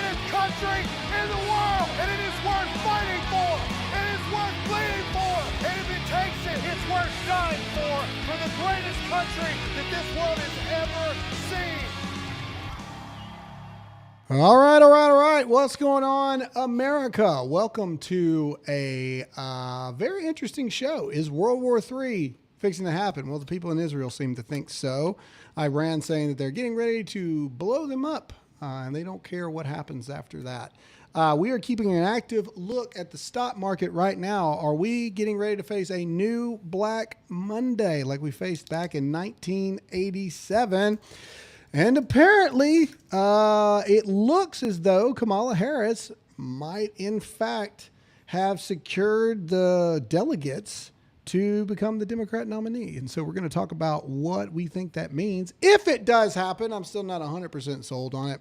greatest country in the world, and it is worth fighting for. It is worth bleeding for, and if it takes it, it's worth dying for the greatest country that this world has ever seen. All right. What's going on, America? Welcome to a very interesting show. Is World War III fixing to happen? Well, the people in Israel seem to think so. Iran saying that they're getting ready to blow them up, and they don't care what happens after that. We are keeping an active look at the stock market right now. Are we getting ready to face a new Black Monday like we faced back in 1987? And apparently, it looks as though Kamala Harris might, in fact, have secured the delegates to become the Democrat nominee. And so we're going to talk about what we think that means. If it does happen, I'm still not 100% sold on it.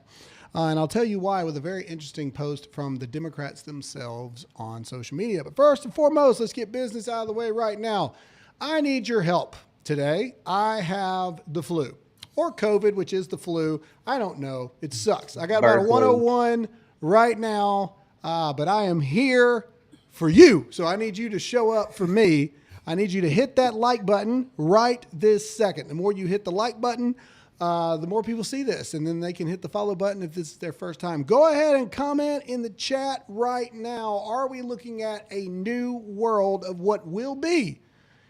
And I'll tell you why with a very interesting post from the Democrats themselves on social media. But first and foremost, let's get business out of the way right now. I need your help today. I have the flu. Or COVID, which is the flu. I don't know. It sucks. I got about a 101 right now, but I am here for you. So I need you to show up for me. I need you to hit that like button right this second. The more you hit the like button, the more people see this, and then they can hit the follow button if this is their first time. Go ahead and comment in the chat right now. Are we looking at a new world of what will be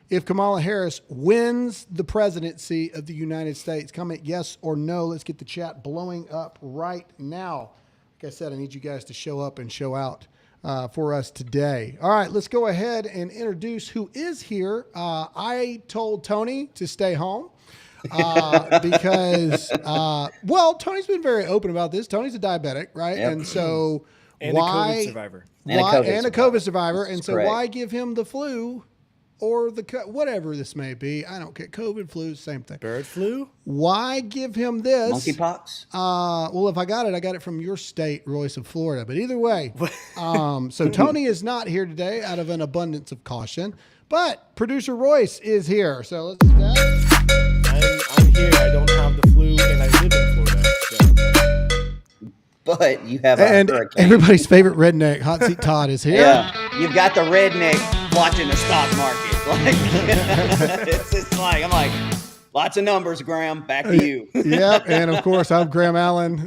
if Kamala Harris wins the presidency of the United States? Comment yes or no. Let's get the chat blowing up right now. Like I said, I need you guys to show up and show out for us today. All right, let's go ahead and introduce who is here. I told Tony to stay home because, Tony's been very open about this. Tony's a diabetic, right? Yep. And so and why? A COVID survivor. And a COVID survivor. And so correct. why give him the flu? Or whatever this may be. I don't care. COVID, flu, same thing. Bird flu? Why give him this? Monkeypox? Well, if I got it from your state, Royce of Florida. But either way, so Tony is not here today out of an abundance of caution. But producer Royce is here. So let's do that. I'm here. I don't have the flu, and I live in Florida. So. But you have a And hurricane. everybody's favorite redneck, Hot Seat Todd, is here. Yeah, you've got the redneck watching the stock market. Like, I'm like, lots of numbers, Graham. Back to you. Yep, and of course, I'm Graham Allen.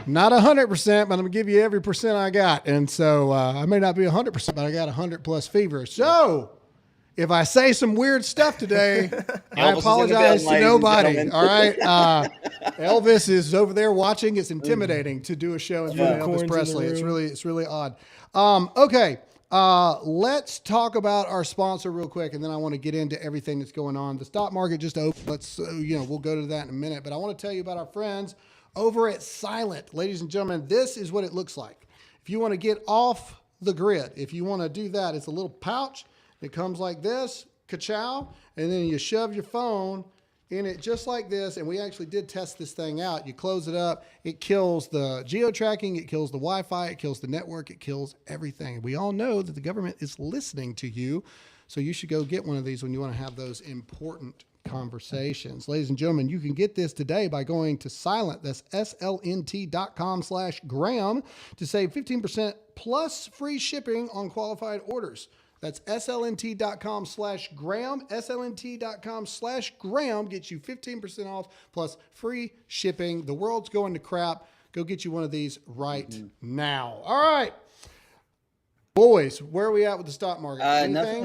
Not 100%, but I'm going to give you every percent I got. And so I may not be 100%, but I got 100 plus fever. So if I say some weird stuff today, I apologize to nobody. All right. Elvis is over there watching. It's intimidating to do a show in front of Elvis Presley. It's really odd. Okay. Let's talk about our sponsor real quick, and then I want to get into everything that's going on. The stock market just opened. We'll go to that in a minute, but I want to tell you about our friends over at Silent. Ladies and gentlemen, this is what it looks like. If you want to get off the grid, if you want to do that, it's a little pouch. It comes like this, ka-chow, and then you shove your phone in it just like this, and we actually did test this thing out. You close it up, it kills the geo-tracking, it kills the Wi-Fi, it kills the network, it kills everything. We all know that the government is listening to you, so you should go get one of these when you want to have those important conversations. Ladies and gentlemen, you can get this today by going to Silent, that's slnt.com/Graham, to save 15% plus free shipping on qualified orders. That's slnt.com/Graham. slnt.com/Graham gets you 15% off plus free shipping. The world's going to crap. Go get you one of these right now. All right. Boys, where are we at with the stock market? Nothing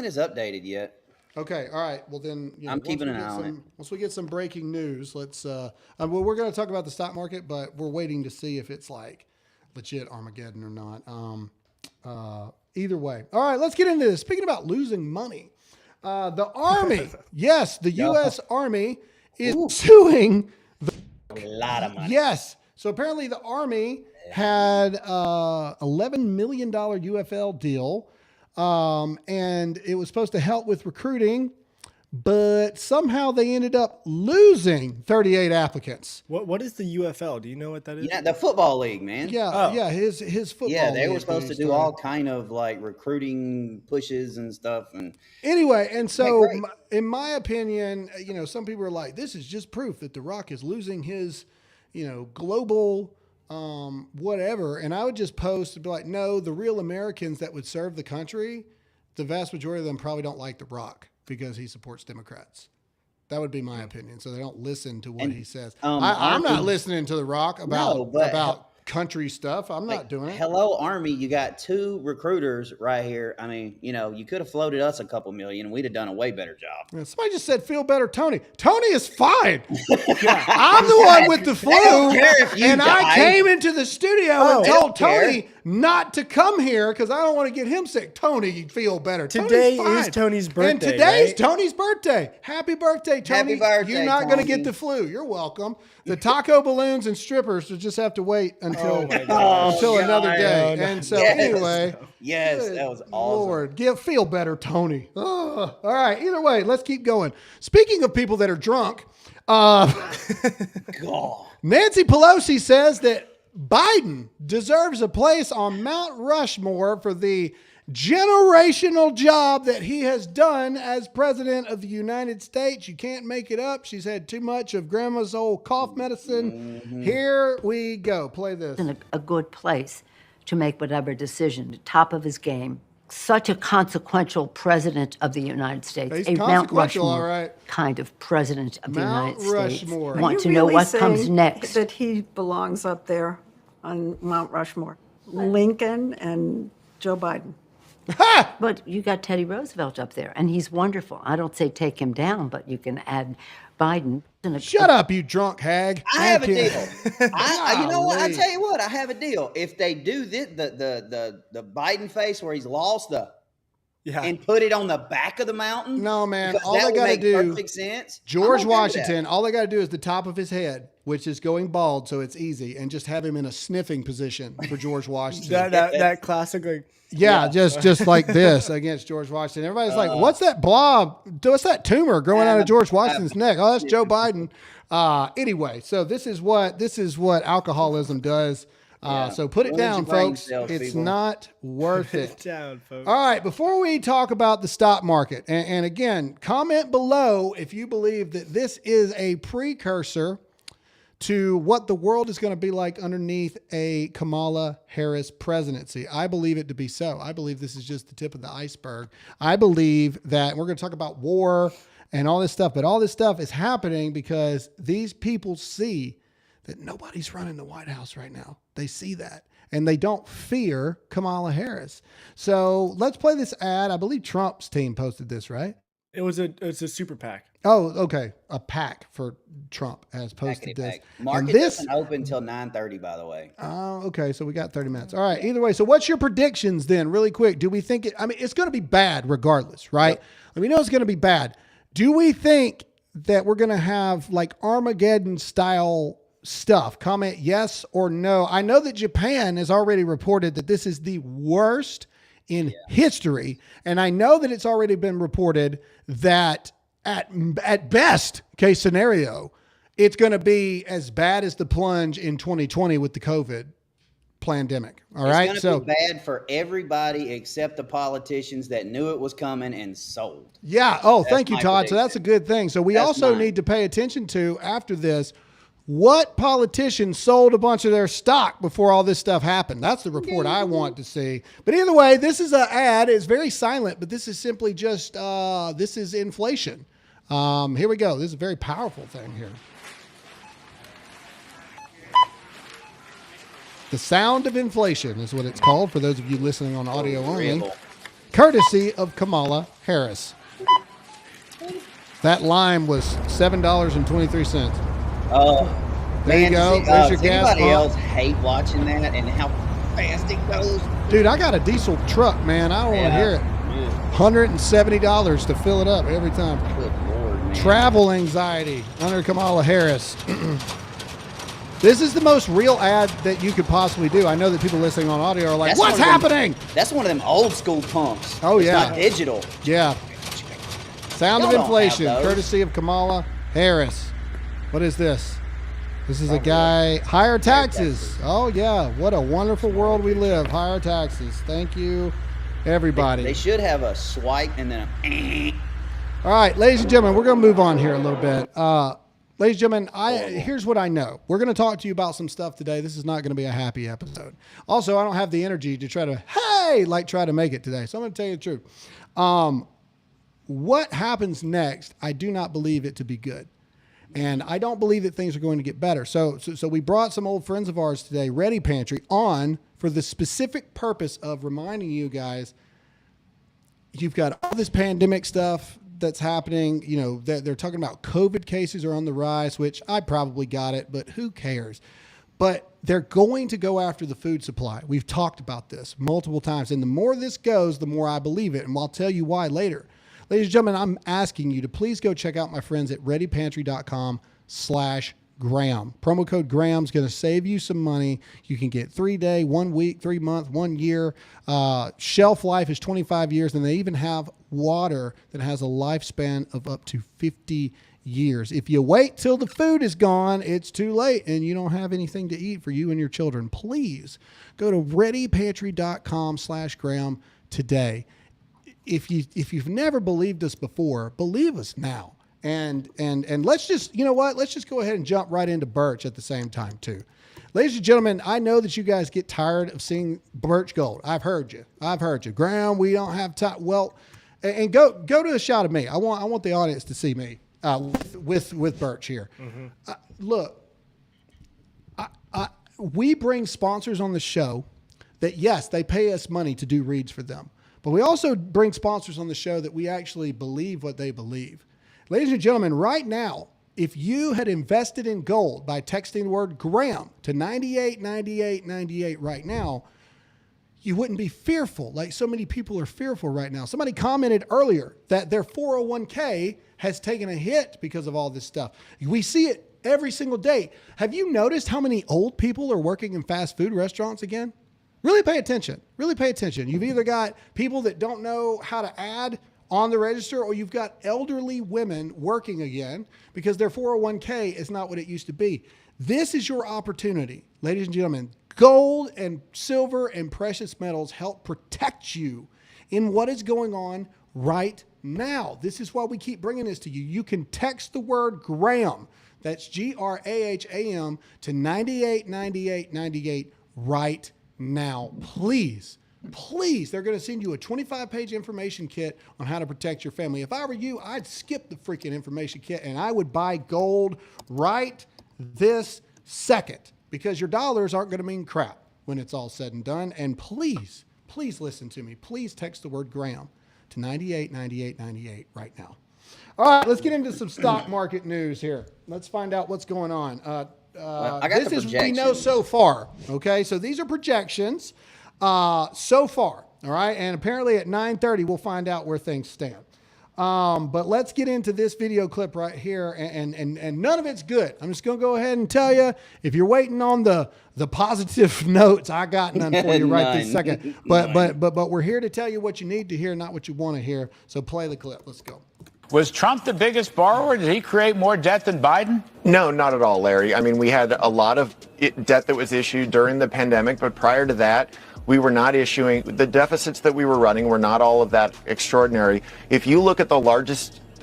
is updated yet. Okay. All right. Well, then, I'm keeping an eye on it. Once we get some breaking news, let's, we're going to talk about the stock market, but we're waiting to see if it's like legit Armageddon or not. Either way. All right, let's get into this. Speaking about losing money, the Army, yes, the U.S. Army is suing. A lot of money. Yes. So apparently the Army had $11 million UFL deal, and it was supposed to help with recruiting, but somehow they ended up losing 38 applicants. What is the UFL? Do you know what that is? Yeah, the football league, man. Yeah, his football. Yeah, they were league supposed that to he do started. all kind of like recruiting pushes and stuff. And Anyway, and so great. in my opinion, some people are like, this is just proof that The Rock is losing his, global whatever. And I would just post and be like, no, the real Americans that would serve the country, the vast majority of them probably don't like The Rock because he supports Democrats. That would be my opinion. So they don't listen to what he says. I'm not listening to The Rock about country stuff. I'm not doing it. Hello, Army. You got 2 recruiters right here. I mean, you could have floated us a couple million and we'd have done a way better job. Yeah, somebody just said, feel better, Tony. Tony is fine. I'm the one with the flu. don't care if you And I die. came into the studio and They told don't care. Tony not to come here because I don't want to get him sick. Tony, you feel better. Today Tony's is fine. Tony's And birthday, today's right? Tony's birthday. Happy birthday, Tony. Happy birthday, You're not going to Tony. get the flu. You're welcome. The taco balloons and strippers will just have to wait until, my gosh. until another God. day. Oh, no. And so Yes. anyway. Yes, Good that was awesome. Lord, feel better, Tony. Ugh. All right. Either way, let's keep going. Speaking of people that are drunk, God. Nancy Pelosi says that Biden deserves a place on Mount Rushmore for the generational job that he has done as president of the United States. You can't make it up. She's had too much of grandma's old cough medicine. Here we go. Play this. In a good place to make whatever decision, the top of his game. Such a consequential president of the United States, He's a Mount consequential, Rushmore all right. kind of president of the Mount United States. Rushmore. Want Are to you know really what comes saying next? That he belongs up there on Mount Rushmore. Lincoln and Joe Biden. But you got Teddy Roosevelt up there, and he's wonderful. I don't say take him down, but you can add Biden. Shut up, you drunk hag. I have a Thank you. deal. You know what? I Golly. tell you what, I have a deal. If they do this, the Biden face where he's lost and put it on the back of the mountain. No, man. because All that they would got to make do, perfect sense. George I'm okay with Washington, that. all they got to do is the top of his head, which is going bald, so it's easy, and just have him in a sniffing position for George Washington. That classic like Yeah, just like this against George Washington. Everybody's like, "What's that blob? What's that tumor growing out of George Washington's neck?" Oh, that's Joe Biden. Anyway, so this is what alcoholism does. So put it Ruins down, your brain folks. cells, It's people. not worth it. down, folks. All right, before we talk about the stock market, and again, comment below if you believe that this is a precursor to what the world is going to be like underneath a Kamala Harris presidency. I believe it to be so. I believe this is just the tip of the iceberg. I believe that we're going to talk about war and all this stuff, but all this stuff is happening because these people see that nobody's running the White House right now. They see that, and they don't fear Kamala Harris. So let's play this ad. I believe Trump's team posted this, right? It's a super PAC. Oh, okay. A PAC for Trump has posted this. Market And this, doesn't open until 9:30, by the way. okay, so we got 30 minutes. All right. Either way, so what's your predictions then, really quick? Do we think it? I mean, it's going to be bad regardless, right? We know it's going to be bad. Do we think that we're going to have like Armageddon style stuff? Comment yes or no. I know that Japan has already reported that this is the worst in history, and I know that it's already been reported that at best case scenario, it's going to be as bad as the plunge in 2020 with the COVID pandemic. All right. It's So going to be bad for everybody except the politicians that knew it was coming and sold. yeah. Oh, thank you, my Todd. So that's a good thing. So we also mine. need to pay attention to after this, what politicians sold a bunch of their stock before all this stuff happened. That's the report I want to see. But either way, this is an ad. It's very silent, but this is simply just, this is inflation. Here we go. This is a very powerful thing here. The sound of inflation is what it's called for those of you listening on audio only. Real. Courtesy of Kamala Harris. That lime was $7.23. Oh, There you go. There's your does gas anybody pump. else hate watching that and how fast it goes? Dude, I got a diesel truck, man. I don't want to hear it. $170 to fill it up every time. Good Lord, man. Travel anxiety under Kamala Harris. This is the most real ad that you could possibly do. I know that people listening on audio are like, That's what's one of them- happening? That's one of them old school pumps. Oh, It's yeah. not digital. Yeah. Sound Y'all of don't inflation, have those. courtesy of Kamala Harris. What is this? This is a guy, higher taxes. Oh, yeah. What a wonderful world we live. Higher taxes. Thank you, everybody. They should have a swipe and then a. All right, ladies and gentlemen, we're going to move on here a little bit. Ladies and gentlemen, here's what I know. We're going to talk to you about some stuff today. This is not going to be a happy episode. Also, I don't have the energy to try to make it today. So I'm going to tell you the truth. What happens next, I do not believe it to be good. And I don't believe that things are going to get better. So we brought some old friends of ours today, Ready Pantry, on for the specific purpose of reminding you guys, you've got all this pandemic stuff that's happening. You know, they're talking about COVID cases are on the rise, which I probably got it, but who cares? But they're going to go after the food supply. We've talked about this multiple times. And the more this goes, the more I believe it. And I'll tell you why later. Ladies and gentlemen, I'm asking you to please go check out my friends at readypantry.com/Graham. Promo code Graham is going to save you some money. You can get 3-day, 1 week, 3 month, 1 year. Shelf life is 25 years, and they even have water that has a lifespan of up to 50 years. If you wait till the food is gone, it's too late, and you don't have anything to eat for you and your children. Please go to readypantry.com/Graham today. If you've never believed us before, believe us now. And let's just, you know what? Let's just go ahead and jump right into Birch at the same time too. Ladies and gentlemen, I know that you guys get tired of seeing Birch Gold. I've heard you. Graham, we don't have time. Well, and go to a shot of me. I want the audience to see me with Birch here. Mm-hmm. Look, we bring sponsors on the show that, yes, they pay us money to do reads for them. But we also bring sponsors on the show that we actually believe what they believe. Ladies and gentlemen, right now, if you had invested in gold by texting the word Graham to 989898 right now, you wouldn't be fearful like so many people are fearful right now. Somebody commented earlier that their 401k has taken a hit because of all this stuff. We see it every single day. Have you noticed how many old people are working in fast food restaurants again? Really pay attention. Really pay attention. You've either got people that don't know how to add on the register, or you've got elderly women working again because their 401k is not what it used to be. This is your opportunity, ladies and gentlemen. Gold and silver and precious metals help protect you in what is going on right now. This is why we keep bringing this to you. You can text the word Graham, that's Graham, to 989898 right now. Please, they're going to send you a 25-page information kit on how to protect your family. If I were you, I'd skip the freaking information kit and I would buy gold right this second, because your dollars aren't going to mean crap when it's all said and done. And please listen to me. Please text the word Graham to 989898 right now. All right, let's get into some stock market news here. Let's find out what's going on. I got this is what we know so far. Okay, so these are projections so far. All right, and apparently at 9:30 we'll find out where things stand. But let's get into this video clip right here, and none of it's good. I'm just gonna go ahead and tell you, if you're waiting on the positive notes, I got none for you right this second. But we're here to tell you what you need to hear, not what you want to hear. So play the clip. Let's go. Was Trump the biggest borrower? Did he create more debt than Biden? No, not at all, Larry. I mean, we had a lot of debt that was issued during the pandemic, but prior to that, we were not issuing. The deficits that we were running were not all of that extraordinary. If you look at the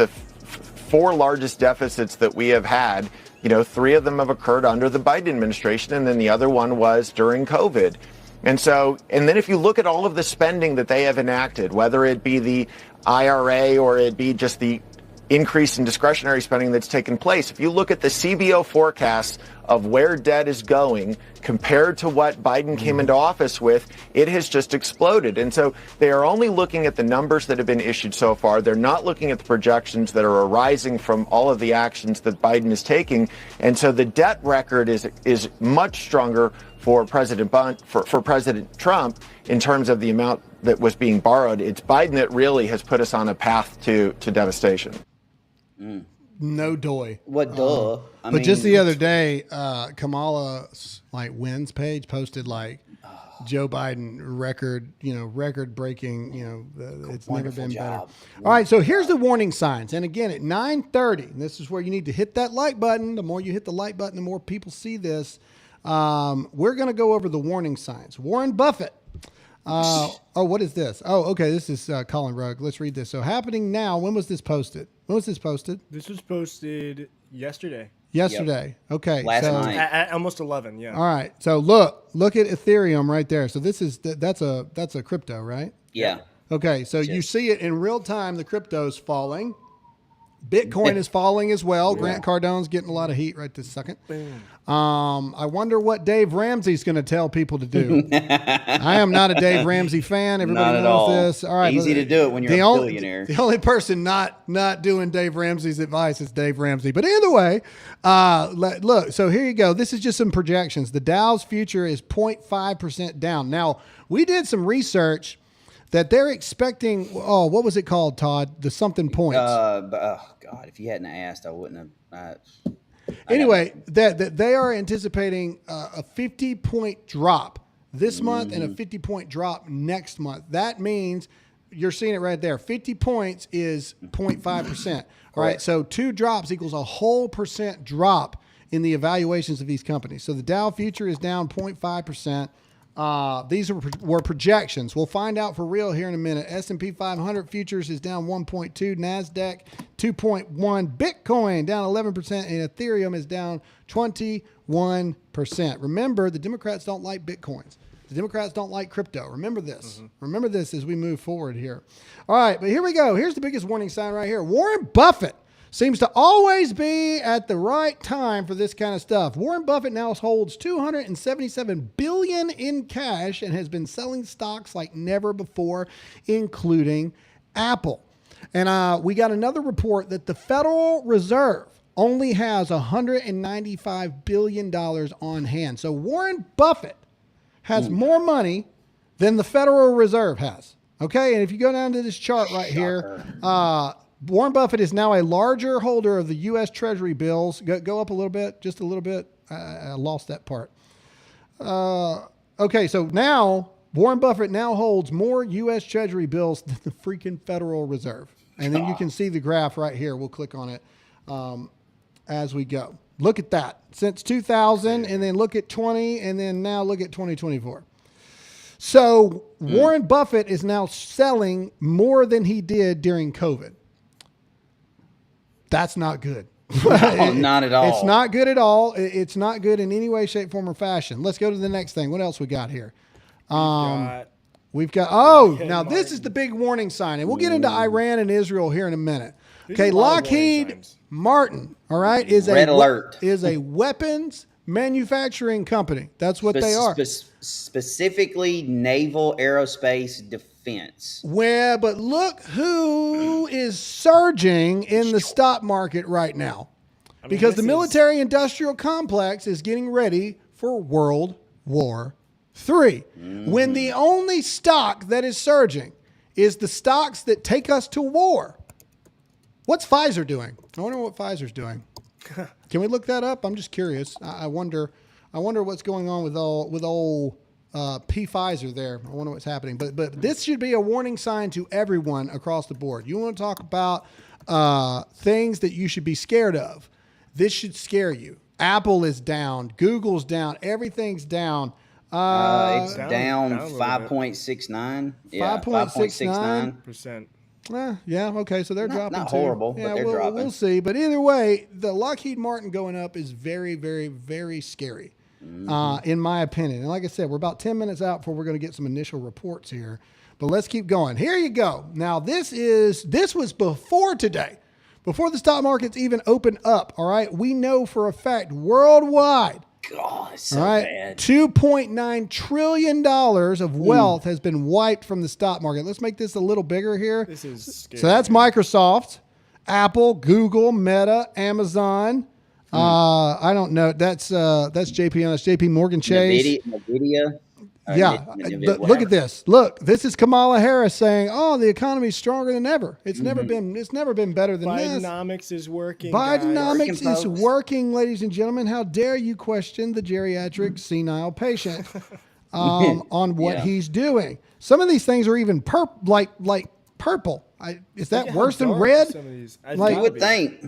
four largest deficits that we have had, 3 of them have occurred under the Biden administration, and then the other one was during COVID. And then if you look at all of the spending that they have enacted, whether it be the IRA or it be just the increase in discretionary spending that's taken place, if you look at the CBO forecasts of where debt is going compared to what Biden came into office with, it has just exploded. And so they are only looking at the numbers that have been issued so far. They're not looking at the projections that are arising from all of the actions that Biden is taking. And so the debt record is much stronger for President Trump in terms of the amount that was being borrowed. It's Biden that really has put us on a path to devastation. No doy. What duh? But just the other day, Kamala's wins page posted Joe Biden record breaking, it's never been better. job. All right. So here's the warning signs. And again, at 9:30, this is where you need to hit that like button. The more you hit the like button, the more people see this. We're going to go over the warning signs. Warren Buffett. What is this? Oh, okay. This is Colin Rugg. Let's read this. So happening now. When was this posted? This was posted yesterday. Yesterday. Yep. Okay. Last night. At almost 11. Yeah. All right. So look at Ethereum right there. So this is that's a crypto, right? Yeah. Okay. So you see it in real time. The crypto's falling. Bitcoin is falling as well. Yeah. Grant Cardone's getting a lot of heat right this second. I wonder what Dave Ramsey's going to tell people to do. I am not a Dave Ramsey fan. Everybody knows this. All right, easy to do it when you're a billionaire. The only person not doing Dave Ramsey's advice is Dave Ramsey. But either way, look. So here you go. This is just some projections. The Dow's future is 0.5% down. Now we did some research that they're expecting. Oh, what was it called, Todd? The something points. God, if you hadn't asked, I wouldn't have. Anyway, that they are anticipating a 50-point drop this month and a 50-point drop next month. That means you're seeing it right there. 50 points is 0.5%. All right, so 2 drops equals a whole percent drop in the evaluations of these companies. So the Dow future is down 0.5%. These were projections. We'll find out for real here in a minute. S&P 500 futures is down 1.2, NASDAQ 2.1, Bitcoin down 11%, and Ethereum is down 21%. Remember, the Democrats don't like Bitcoins. The Democrats don't like crypto. Remember this. Mm-hmm. Remember this as we move forward here. All right, but here we go. Here's the biggest warning sign right here. Warren Buffett seems to always be at the right time for this kind of stuff. Warren Buffett now holds $277 billion in cash and has been selling stocks like never before, including Apple. And we got another report that the Federal Reserve only has $195 billion on hand. So Warren Buffett has more money than the Federal Reserve has. Okay, and if you go down to this chart right here, Warren Buffett is now a larger holder of the U.S. Treasury bills. Go up a little bit, just a little bit. I lost that part. Okay, so now Warren Buffett now holds more U.S. Treasury bills than the freaking Federal Reserve. And then you can see the graph right here. We'll click on it as we go. Look at that. Since 2000, and then look at 20, and then now look at 2024. So Warren Buffett is now selling more than he did during COVID. That's not good. No, not at all. It's not good at all. It's not good in any way, shape, form, or fashion. Let's go to the next thing. What else we got here? We've got now this is the big warning sign, and we'll get into Iran and Israel here in a minute. Okay, Lockheed Martin, all right, is a weapons manufacturing company. That's what they are. Specifically naval aerospace defense. Well, but look who is surging in the stock market right now. Because the military industrial complex is getting ready for World War III. When the only stock that is surging is the stocks that take us to war. What's Pfizer doing? I wonder what Pfizer's doing. Can we look that up? I'm just curious. I wonder what's going on with old P Pfizer there. I wonder what's happening. But this should be a warning sign to everyone across the board. You want to talk about things that you should be scared of. This should scare you. Apple is down. Google's down. Everything's down. It's down 5.69. Yeah, 5.69%. Yeah, okay, so they're dropping not too. Horrible, yeah, but they're dropping. We'll see. But either way, the Lockheed Martin going up is very, very, very scary, in my opinion. And like I said, we're about 10 minutes out before we're going to get some initial reports here. But let's keep going. Here you go. Now, this was before today, before the stock markets even opened up, all right? We know for a fact worldwide, God, it's so all right, bad. $2.9 trillion of wealth has been wiped from the stock market. Let's make this a little bigger here. This is scary. So that's Microsoft, Apple, Google, Meta, Amazon. I don't know. That's JP. That's JP Morgan Chase. NVIDIA. Yeah. Look at this. Look, this is Kamala Harris saying, "Oh, the economy is stronger than ever. It's never been better than this. Bidenomics is working. Bidenomics is working, ladies and gentlemen. How dare you question the geriatric senile patient?" on what Yeah. he's doing. Some of these things are even like purple. Is that Look at how worse than dark red? some of these- Like- gotta You would be. think.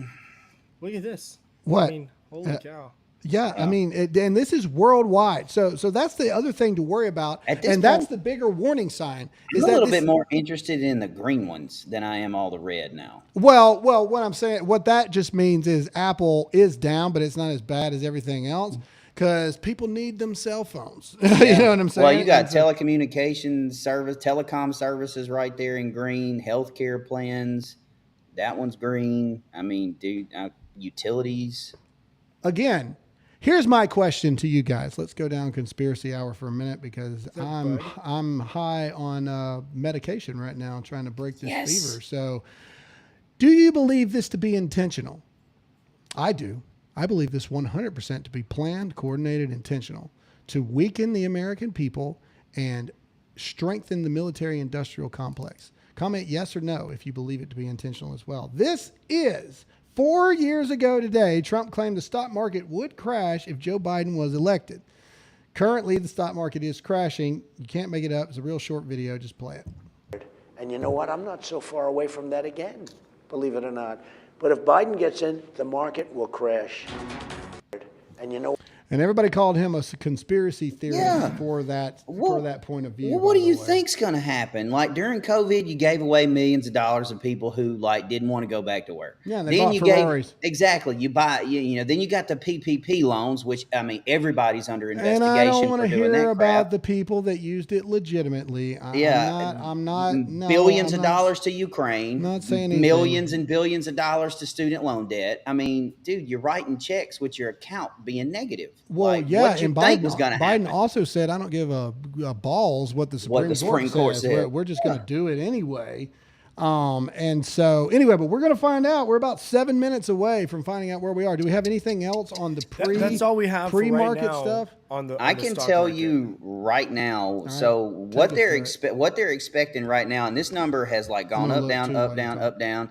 Look at this. What? I mean, holy cow. Yeah, I mean, and this is worldwide. So that's the other thing to worry about, At this and that's point- the bigger warning sign. I'm Is a that little this- bit more interested in the green ones than I am all the red now. Well, what I'm saying, what that just means is Apple is down, but it's not as bad as everything else because people need them cell phones. You know what I'm saying? Well, you got And so- telecommunications service, telecom services right there in green, healthcare plans. That one's green. I mean, dude, utilities. Again, here's my question to you guys. Let's go down conspiracy hour for a minute because I'm high on medication right now, trying to break this Yes. fever. So, do you believe this to be intentional? I do. I believe this 100% to be planned, coordinated, intentional to weaken the American people and strengthen the military-industrial complex. Comment yes or no if you believe it to be intentional as well. This is 4 years ago today. Trump claimed the stock market would crash if Joe Biden was elected. Currently, the stock market is crashing. You can't make it up. It's a real short video. Just play it. And you know what? I'm not so far away from that again, believe it or not. But if Biden gets in, the market will crash. And you know. And everybody called him a conspiracy theorist Yeah. for that point of view. Well, what by do the you way. think's going to happen? Like during COVID, you gave away millions of dollars of people who like didn't want to go back to work. Yeah, they bought you Ferraris. exactly. You buy, you know. Then you got the PPP loans, which I mean, everybody's under And investigation I don't want for to doing hear that about crap. the people that used it legitimately. Yeah, I'm not. No, billions I'm of not- dollars to Ukraine. Not saying anything. millions and billions of dollars to student loan debt. I mean, dude, you're writing checks with your account being negative. Well, Like, yeah, what you and think Biden, was going to Biden happen? also said, "I don't give a balls what the Supreme Court says. said. We're just going to do it anyway." And so anyway, but we're going to find out. We're about 7 minutes away from finding out where we are. Do we have anything else on the That's all we have for right pre-market now stuff? on the. I on the can stock tell market. you right now. right, So what take they're it for it. what they're expecting right now, and this number has like gone gonna up, look down, too up, while down, you up, down.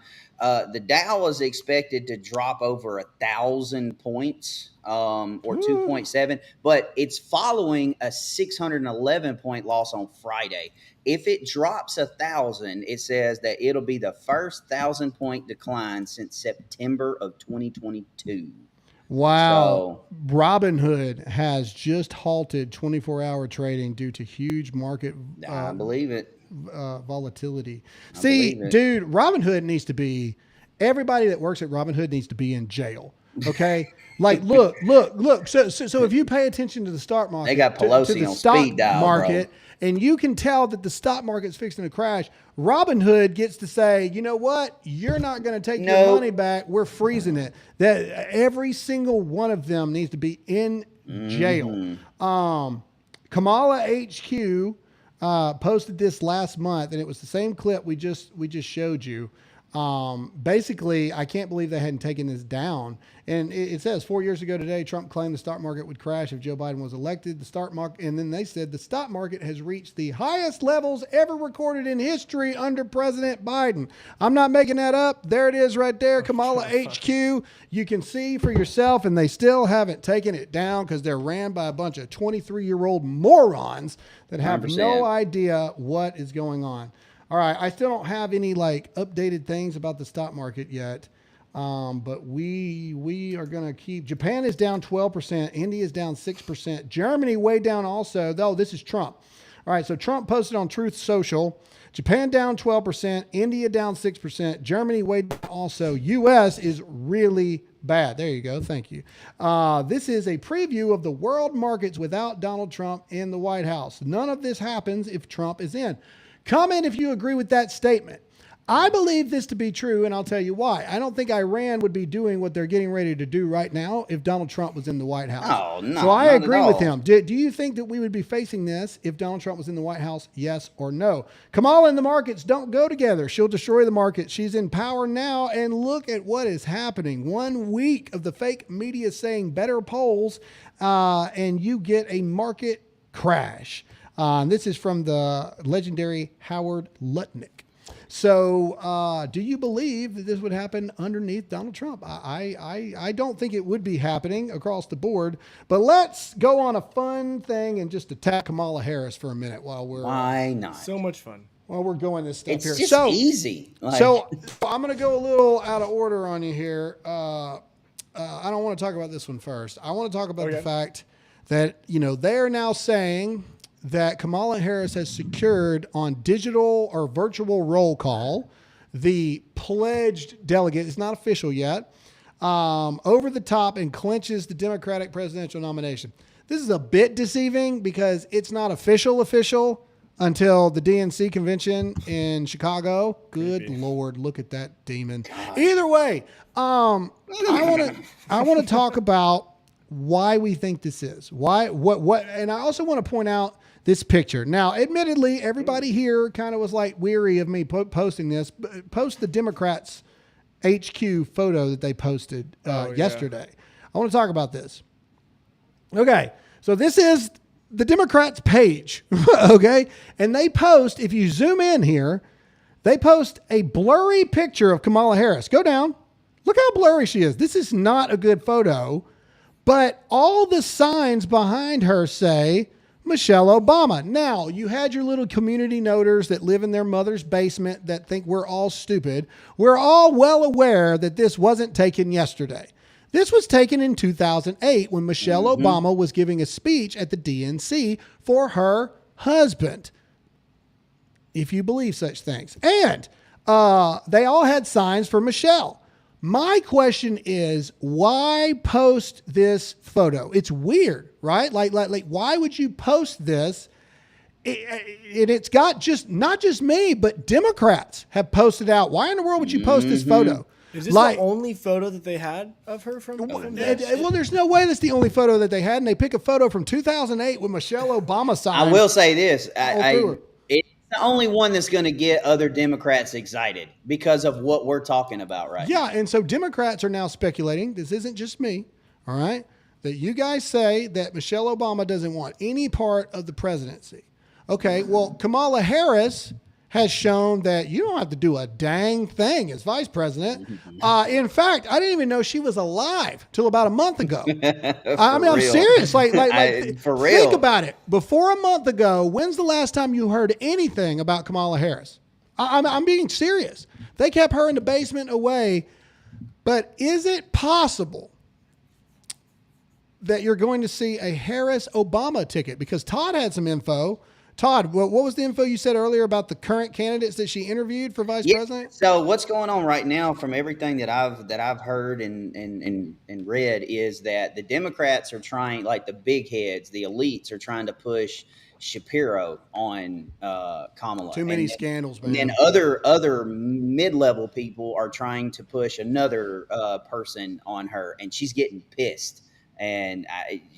The Dow is expected to drop over 1,000 points, or 2.7, but it's following a 611 point loss on Friday. If it drops 1,000, it says that it'll be the first 1,000 point decline since September of 2022. Wow. Robinhood has just halted 24-hour trading due to huge market I believe it. volatility. See, believe it. dude, Robinhood needs to be, everybody that works at Robinhood needs to be in jail. Okay? Like, look. So if you pay attention to the stock market, They got to Pelosi the on stock speed dial, market, and you can tell that the stock market's fixing to crash, Robinhood gets to say, you know what? You're not going to take your Nope. money back. We're freezing it. That every single one of them needs to be in jail. Kamala HQ posted this last month, and it was the same clip we just showed you. Basically, I can't believe they hadn't taken this down. And it says 4 years ago today, Trump claimed the stock market would crash if Joe Biden was elected. The stock market, and then they said the stock market has reached the highest levels ever recorded in history under President Biden. I'm not making that up. There it is right there, Kamala HQ. You can see for yourself, and they still haven't taken it down because they're ran by a bunch of 23-year-old morons that have 100%. no idea what is going on. All right, I still don't have any like updated things about the stock market yet, but we are going to keep. Japan is down 12%, India is down 6%, Germany way down also. Though this is Trump. All right, so Trump posted on Truth Social. Japan down 12%, India down 6%, Germany way down also. U.S. is really bad. There you go. Thank you. This is a preview of the world markets without Donald Trump in the White House. None of this happens if Trump is in. Comment if you agree with that statement. I believe this to be true, and I'll tell you why. I don't think Iran would be doing what they're getting ready to do right now if Donald Trump was in the White House. Oh, no, so I not at agree with all. him. Do you think that we would be facing this if Donald Trump was in the White House? Yes or no? Kamala and the markets don't go together. She'll destroy the market. She's in power now, and look at what is happening. 1 week of the fake media saying better polls, and you get a market crash. This is from the legendary Howard Lutnick. So, do you believe that this would happen underneath Donald Trump? I don't think it would be happening across the board. But let's go on a fun thing and just attack Kamala Harris for a minute while we're Why not? So much fun. while we're going this step It's here. just easy. So I'm going to go a little out of order on you here. I don't want to talk about this one first. I want to talk about the fact that, they are now saying that Kamala Harris has secured on digital or virtual roll call the pledged delegate. It's not official yet. Over the top and clinches the Democratic presidential nomination. This is a bit deceiving because it's not official until the DNC convention in Chicago. Good Lord, look at that demon. Either way, I want to talk about why we think this is. What, and I also want to point out this picture. Now, admittedly, everybody here kind of was like weary of me posting this. Post the Democrats' HQ photo that they posted yesterday. I want to talk about this. Okay, so this is the Democrats' page, okay? And they post, if you zoom in here, they post a blurry picture of Kamala Harris. Go down. Look how blurry she is. This is not a good photo, but all the signs behind her say Michelle Obama. Now, you had your little community noters that live in their mother's basement that think we're all stupid. We're all well aware that this wasn't taken yesterday. This was taken in 2008 when Michelle Obama was giving a speech at the DNC for her husband, if you believe such things. And they all had signs for Michelle. My question is, why post this photo? It's weird, right? Like why would you post this? It's got not just me, but Democrats have posted out. Why in the world would you post this photo? Is this the only photo that they had of her from this? Well, there's no way that's the only photo that they had, and they pick a photo from 2008 with Michelle Obama sign. I will say this. It's the only one that's going to get other Democrats excited because of what we're talking about right now. Yeah, and so Democrats are now speculating, this isn't just me, all right, that you guys say that Michelle Obama doesn't want any part of the presidency. Okay, well, Kamala Harris has shown that you don't have to do a dang thing as vice president. In fact, I didn't even know she was alive till about a month ago. I'm serious. Like for real. Think about it. Before a month ago, when's the last time you heard anything about Kamala Harris? I'm being serious. They kept her in the basement away. But is it possible that you're going to see a Harris-Obama ticket? Because Todd had some info. Todd, what was the info you said earlier about the current candidates that she interviewed for vice president? So what's going on right now, from everything that I've heard and read, is that the Democrats are trying, like the big heads, the elites, are trying to push Shapiro on Kamala. Too many scandals, man. And then other mid-level people are trying to push another person on her, and she's getting pissed. And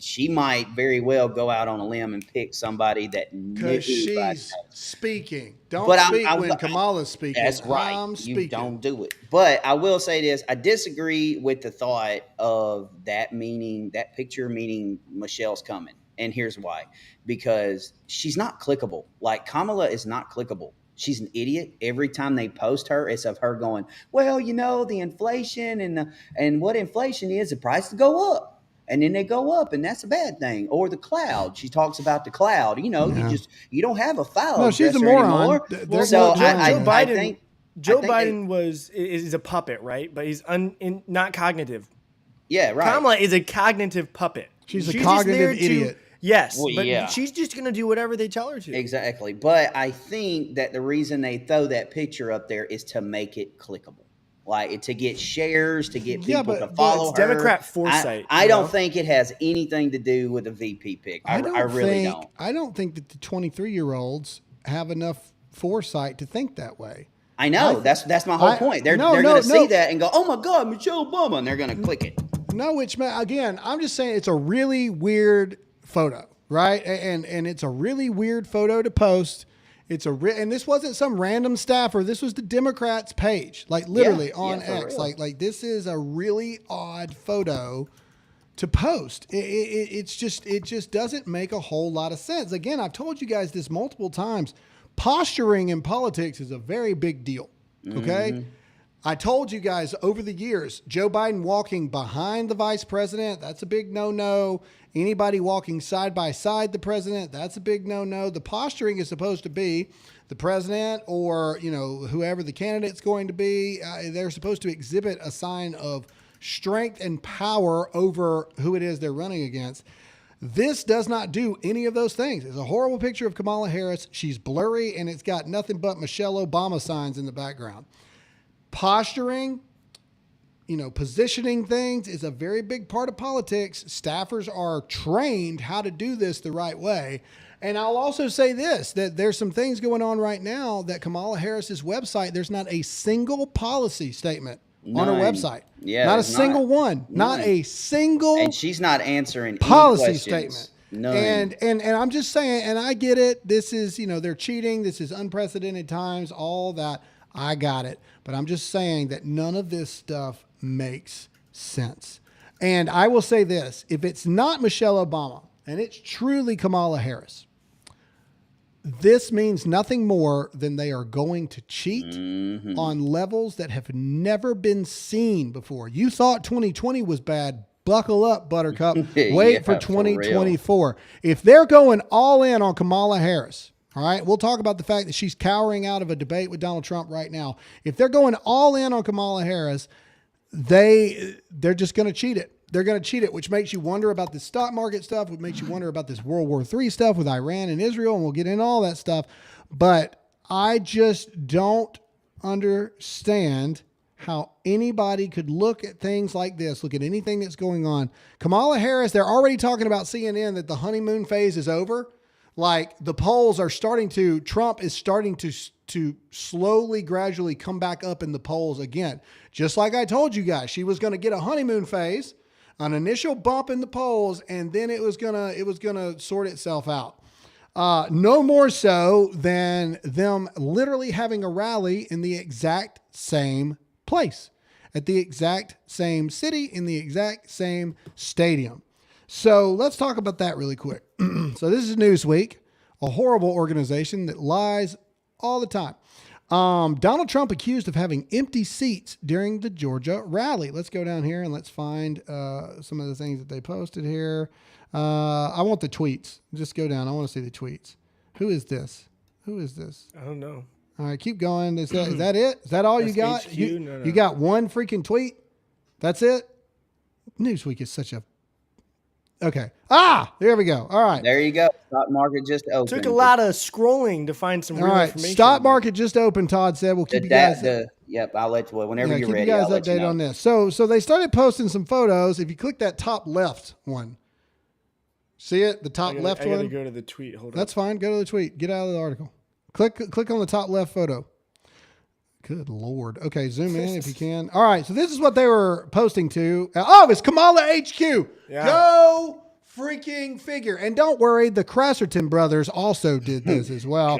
she might very well go out on a limb and pick somebody that because she's speaking. Don't speak when Kamala's speaking. That's right. You don't do it. But I will say this: I disagree with the thought of that picture meaning Michelle's coming. And here's why: because she's not clickable. Like, Kamala is not clickable. She's an idiot. Every time they post her, it's of her going, well, the inflation and what inflation is, the prices go up. And then they go up, and that's a bad thing. Or the cloud. She talks about the cloud. You don't have a file. No, she's a moron. So Joe Biden is a puppet, right? But he's not cognitive. Yeah, right. Kamala is a cognitive puppet. She's a cognitive idiot. Yes, but she's just going to do whatever they tell her to. Exactly. But I think that the reason they throw that picture up there is to make it clickable. Like, to get shares, to get people to follow her. Democrat foresight. I don't think it has anything to do with a VP pick. I really don't. I don't think that the 23-year-olds have enough foresight to think that way. I know. That's my whole point. They're going to see that and go, oh, my God, Michelle Obama, and they're going to click it. No, again, I'm just saying it's a really weird photo, right? And it's a really weird photo to post. And this wasn't some random staffer. This was the Democrats' page, like literally on X. Like this is a really odd photo to post. It just doesn't make a whole lot of sense. Again, I've told you guys this multiple times. Posturing in politics is a very big deal. Okay. I told you guys over the years, Joe Biden walking behind the vice president, that's a big no-no. Anybody walking side by side the president, that's a big no-no. The posturing is supposed to be the president or, whoever the candidate's going to be. They're supposed to exhibit a sign of strength and power over who it is they're running against. This does not do any of those things. It's a horrible picture of Kamala Harris. She's blurry, and it's got nothing but Michelle Obama signs in the background. Posturing, positioning things is a very big part of politics. Staffers are trained how to do this the right way. And I'll also say this, that there's some things going on right now that Kamala Harris's website, there's not a single policy statement on her website. Yeah, not a single one. Not a single. And she's not answering policy any statement. None. And I'm just saying, and I get it. This is, they're cheating. This is unprecedented times, all that. I got it. But I'm just saying that none of this stuff makes sense. And I will say this, if it's not Michelle Obama and it's truly Kamala Harris, this means nothing more than they are going to cheat on levels that have never been seen before. You thought 2020 was bad. Buckle up, Buttercup. Wait for 2024. If they're going all in on Kamala Harris, all right, we'll talk about the fact that she's cowering out of a debate with Donald Trump right now. If they're going all in on Kamala Harris, they're just going to cheat it. They're going to cheat it, which makes you wonder about the stock market stuff, which makes you wonder about this World War III stuff with Iran and Israel, and we'll get into all that stuff. But I just don't understand how anybody could look at things like this, look at anything that's going on. Kamala Harris, they're already talking about CNN that the honeymoon phase is over. Like the polls are starting to, Trump is starting to slowly, gradually come back up in the polls again. Just like I told you guys, she was going to get a honeymoon phase, an initial bump in the polls, and then it was gonna sort itself out. No more so than them literally having a rally in the exact same place, at the exact same city, in the exact same stadium. So let's talk about that really quick. So this is Newsweek, a horrible organization that lies all the time. Donald Trump accused of having empty seats during the Georgia rally. Let's go down here and let's find some of the things that they posted here. I want the tweets. Just go down. I want to see the tweets. Who is this? Who is this? I don't know. All right, keep going. Is that it? Is that all you got? No. You got one freaking tweet? That's it? Newsweek is such a... Okay. There we go. All right. There you go. Stock market just opened. Took a lot of scrolling to find some real information. Stock market just opened, Todd said. We'll keep you guys... Yep, I'll let you... Whenever you're ready, keep you guys I'll let you updated know. on this. So they started posting some photos. If you click that top left one, see it? The top left one? I got to go to the tweet. Hold on. That's fine. Go to the tweet. Get out of the article. Click on the top left photo. Good Lord. Okay, zoom in if you can. All right, so this is what they were posting to. It's Kamala HQ. Yeah. Go freaking figure. And don't worry, the Crasserton brothers also did this as well.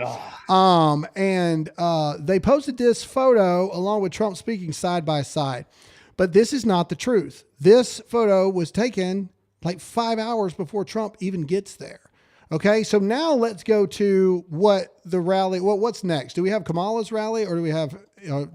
They posted this photo along with Trump speaking side by side. But this is not the truth. This photo was taken like 5 hours before Trump even gets there. Okay, so now let's go to what the rally, what's next? Do we have Kamala's rally or do we have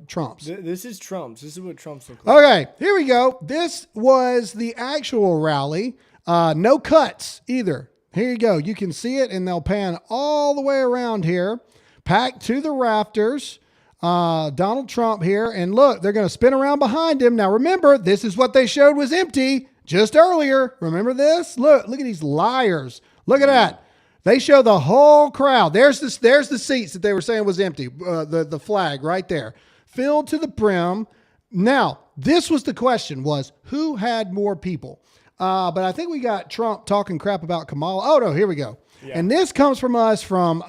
Trump's? This is Trump's. This is what Trump's look like. Okay, here we go. This was the actual rally. No cuts either. Here you go. You can see it and they'll pan all the way around here. Packed to the rafters. Donald Trump here. And look, they're going to spin around behind him. Now remember, this is what they showed was empty just earlier. Remember this? Look at these liars. Look at that. They show the whole crowd. There's the seats that they were saying was empty. The flag right there. Filled to the brim. Now, this was the question was who had more people? But I think we got Trump talking crap about Kamala. Oh, no, here we go. Yeah. And this comes from us from,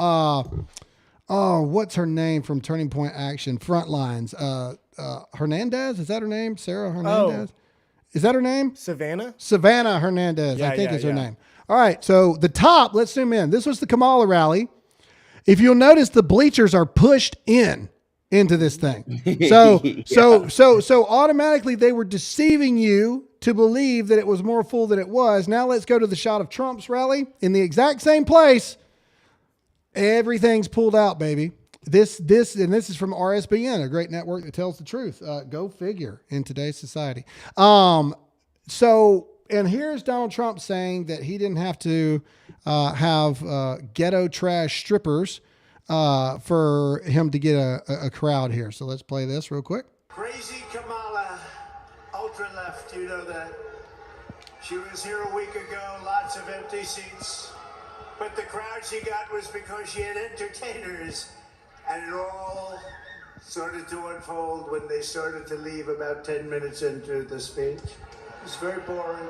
what's her name from Turning Point Action? Frontlines. Hernandez? Is that her name? Sarah Hernandez? Oh. Is that her name? Savannah Hernandez, I think is her name. All right, so the top, let's zoom in. This was the Kamala rally. If you'll notice, the bleachers are pushed into this thing. So automatically they were deceiving you to believe that it was more full than it was. Now let's go to the shot of Trump's rally in the exact same place. Everything's pulled out, baby. This is from RSBN, a great network that tells the truth. Go figure in today's society. And here's Donald Trump saying that he didn't have to have ghetto trash strippers for him to get a crowd here. So let's play this real quick. Crazy Kamala, ultra left, you know that. She was here a week ago, lots of empty seats. But the crowd she got was because she had entertainers. And it all started to unfold when they started to leave about 10 minutes into the speech. It was very boring.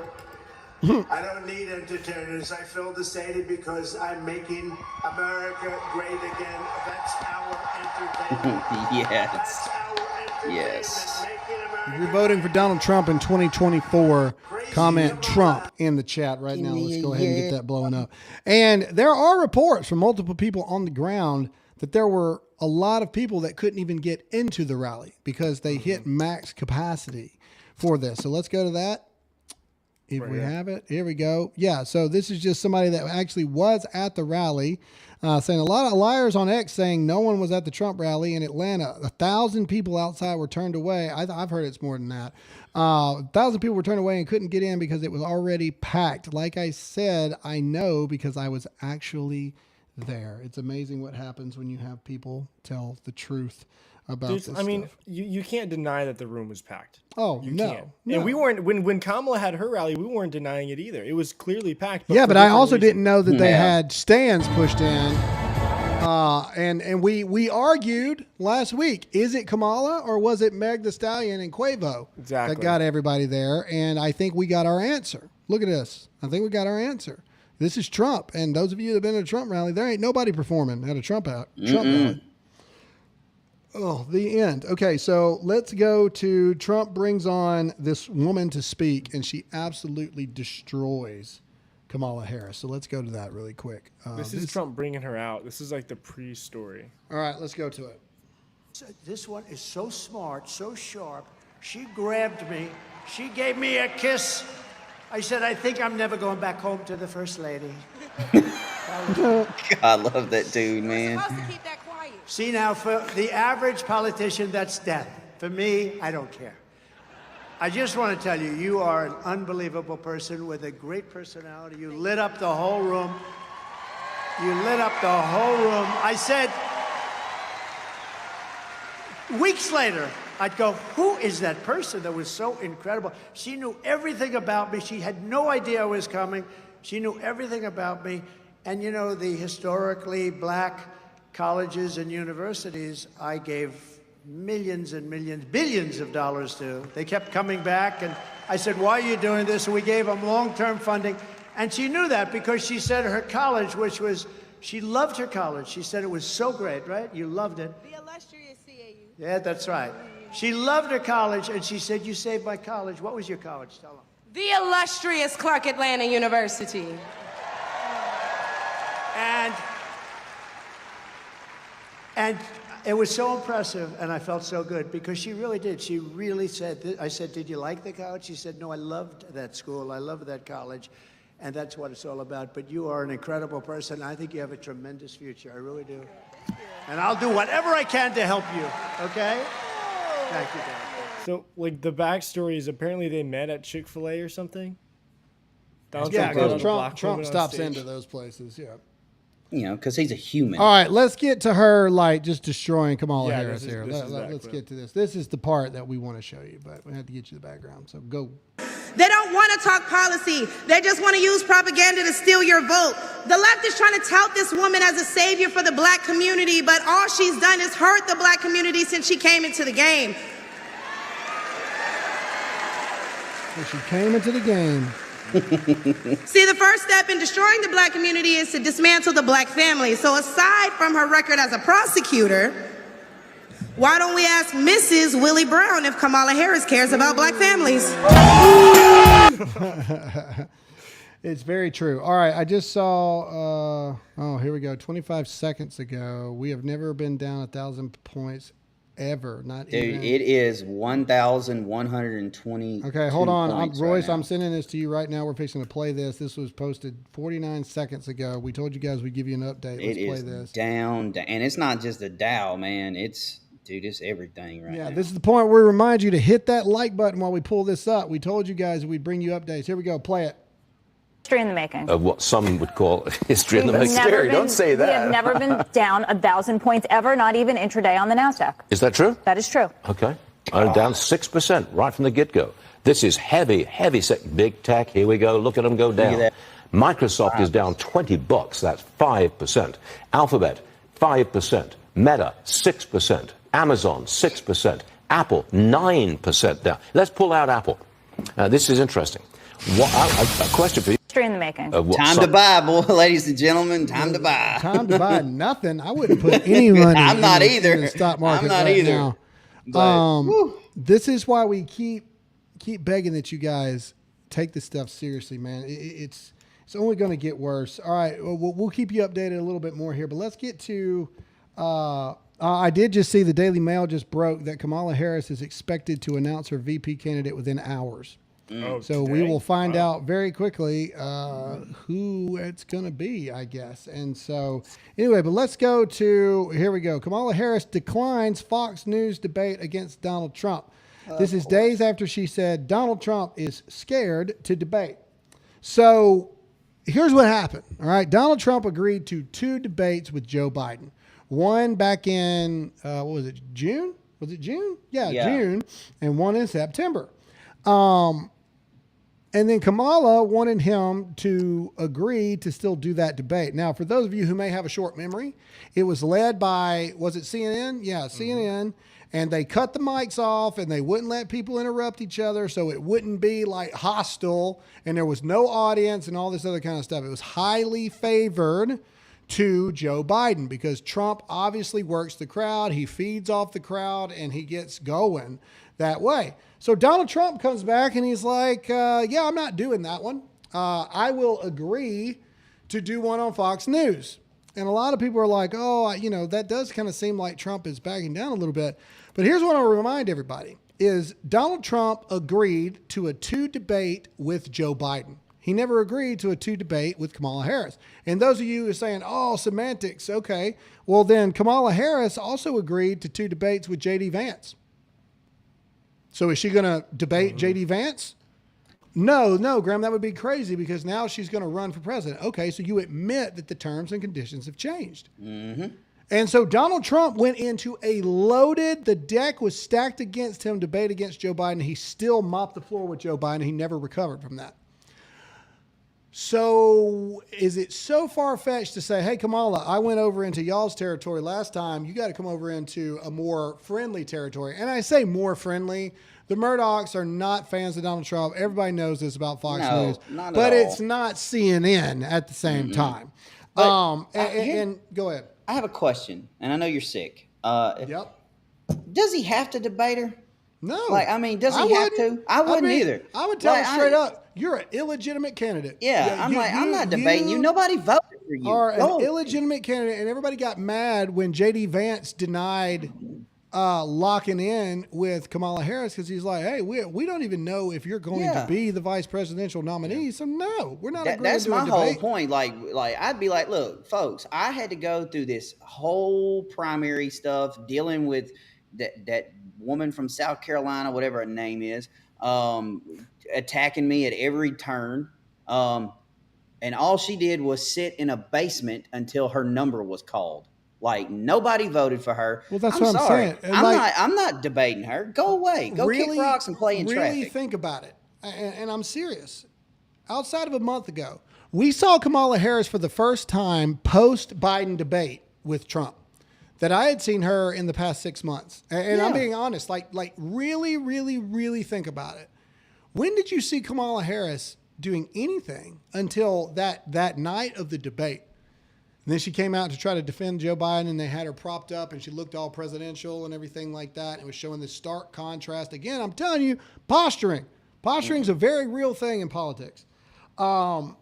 I don't need entertainers. I filled the stadium because I'm making America great again. That's our entertainment. Yes. That's our entertainment. Yes. Making America If you're voting for Donald Trump in 2024, comment Trump in the chat right now. Let's go ahead and get that blowing up. And there are reports from multiple people on the ground that there were a lot of people that couldn't even get into the rally because they hit max capacity for this. So let's go to that. If we have it, here we go. Yeah, so this is just somebody that actually was at the rally, saying a lot of liars on X saying no one was at the Trump rally in Atlanta. 1,000 people outside were turned away. I've heard it's more than that. 1,000 people were turned away and couldn't get in because it was already packed. Like I said, I know because I was actually there. It's amazing what happens when you have people tell the truth about this stuff. You can't deny that the room was packed. Oh, you no, can't. no. And we weren't when Kamala had her rally, we weren't denying it either. It was clearly packed. Yeah, for but I different also reasons. didn't know that they had stands pushed in. And we argued last week, is it Kamala or was it Meg Thee Stallion and Quavo Exactly. that got everybody there? And I think we got our answer. Look at this. I think we got our answer. This is Trump. And those of you that have been at a Trump rally, there ain't nobody performing at a Trump rally. Oh, the end. Okay, so let's go to Trump brings on this woman to speak, and she absolutely destroys Kamala Harris. So let's go to that really quick. This is Trump bringing her out. This is like the pre-story. All right, let's go to it. This one is so smart, so sharp. She grabbed me. She gave me a kiss. I said, I think I'm never going back home to the First Lady. I love that dude, man. We're supposed to keep that quiet. See, now, for the average politician, that's death. For me, I don't care. I just want to tell you, you are an unbelievable person with a great personality. You lit up the whole room. You lit up the whole room. I said, weeks later, I'd go, who is that person that was so incredible? She knew everything about me. She had no idea I was coming. She knew everything about me. And, you know, the historically black colleges and universities, I gave millions and millions, billions of dollars to. They kept coming back, and I said, why are you doing this? And we gave them long-term funding. And she knew that because she said her college, which was, she loved her college. She said it was so great, right? You loved it. The illustrious CAU. Yeah, that's right. She loved her college, and she said, you saved my college. What was your college? Tell them. The illustrious Clark Atlanta University. And it was so impressive, and I felt so good because she really did. She really said, I said, did you like the college? She said, no, I loved that school. I loved that college, and that's what it's all about. But you are an incredible person. I think you have a tremendous future. I really do. And I'll do whatever I can to help you, okay? Thank you, Dad. So, like, the backstory is apparently they met at Chick-fil-A or something? Donald Yeah, Trump brought because on a black Trump woman on stops stage. into those places. Yeah. You know, because he's a human. All right, let's get to her, like, just destroying Kamala Yeah, Harris this is- here. this is that Let's clip. get to this. This is the part that we want to show you, but we have to get you the background. So go. They don't want to talk policy. They just want to use propaganda to steal your vote. The left is trying to tout this woman as a savior for the black community, but all she's done is hurt the black community since she came into the game. So she came into the game. See, the first step in destroying the black community is to dismantle the black family. So aside from her record as a prosecutor, why don't we ask Mrs. Willie Brown if Kamala Harris cares about black families? It's very true. All right, I just saw, oh, here we go. 25 seconds ago, we have never been down 1,000 points ever. Not Dude, even. it is 1,120. Okay, hold on. Royce, right I'm sending this to you right now. We're fixing to play this. This was posted 49 seconds ago. We told you guys we'd give you an update. Let's play this. Down, and it's not just the Dow, man. It's everything right now. Yeah, this is the point where we remind you to hit that like button while we pull this up. We told you guys we'd bring you updates. Here we go. Play it. History in the making. Of what some would call history in the We've making. never been- Don't say that. We have never been down 1,000 points ever, not even intraday on the NASDAQ. Is that true? That is true. Okay. I'm down 6% right from the get-go. This is heavy big tech. Here we go. Look at them go down. Microsoft is down $20. That's 5%. Alphabet, 5%. Meta, 6%. Amazon, 6%. Apple, 9% down. Let's pull out Apple. This is interesting. A question for you. History in the making. Time to buy, boy, ladies and gentlemen. Time to buy. Time to buy nothing. I wouldn't put any money I'm not in either. the stock market I'm not right either. now. But, this is why we keep begging that you guys take this stuff seriously, man. It's only going to get worse. All right, we'll keep you updated a little bit more here, but let's get to. I did just see the Daily Mail just broke that Kamala Harris is expected to announce her VP candidate within hours. So we will find out very quickly who it's going to be, I guess. And so anyway, but let's go to, here we go. Kamala Harris declines Fox News debate against Donald Trump. This is days after she said Donald Trump is scared to debate. So here's what happened. All right. Donald Trump agreed to 2 debates with Joe Biden. One back in, what was it, June? Was it June? Yeah, June. And one in September. And then Kamala wanted him to agree to still do that debate. Now, for those of you who may have a short memory, it was led by, was it CNN? Yeah, CNN. And they cut the mics off and they wouldn't let people interrupt each other so it wouldn't be like hostile and there was no audience and all this other kind of stuff. It was highly favored to Joe Biden because Trump obviously works the crowd. He feeds off the crowd and he gets going that way. So Donald Trump comes back and he's like, yeah, I'm not doing that one. I will agree to do one on Fox News. And a lot of people are like, oh, that does kind of seem like Trump is backing down a little bit. But here's what I'll remind everybody is Donald Trump agreed to a 2 debate with Joe Biden. He never agreed to a 2 debate with Kamala Harris. And those of you who are saying, oh, semantics, okay. Well, then Kamala Harris also agreed to 2 debates with J.D. Vance. So is she going to debate J.D. Vance? No, Graham, that would be crazy because now she's going to run for president. Okay, so you admit that the terms and conditions have changed. Mm-hmm. And so Donald Trump went into the deck was stacked against him, debate against Joe Biden. He still mopped the floor with Joe Biden. He never recovered from that. So is it so far-fetched to say, hey, Kamala, I went over into y'all's territory last time. You got to come over into a more friendly territory. And I say more friendly. The Murdochs are not fans of Donald Trump. Everybody knows this about Fox News. Not but at all. it's not CNN at the same time. Go ahead. I have a question, and I know you're sick. Yep. Does he have to debate her? No. Does he have to? I wouldn't either. I would tell him straight up, you're an illegitimate candidate. Yeah, I'm not debating you. Nobody voted for you. Are an illegitimate candidate, and everybody got mad when J.D. Vance denied locking in with Kamala Harris because he's like, hey, we don't even know if you're going to be the vice presidential nominee. So no, we're not agreeing That's to a my debate. whole point. Like I'd be like, look, folks, I had to go through this whole primary stuff dealing with that woman from South Carolina, whatever her name is, attacking me at every turn. And all she did was sit in a basement until her number was called. Like nobody voted for her. Well, that's I'm what I'm sorry. saying. I'm not debating her. Go away. Go kick rocks and play in traffic. Really think about it. And I'm serious. Outside of a month ago, we saw Kamala Harris for the first time post-Biden debate with Trump that I had seen her in the past 6 months. And I'm being honest, like really, really, really think about it. When did you see Kamala Harris doing anything until that night of the debate? And then she came out to try to defend Joe Biden, and they had her propped up, and she looked all presidential and everything like that. It was showing this stark contrast. Again, I'm telling you, posturing. Posturing is a very real thing in politics. So,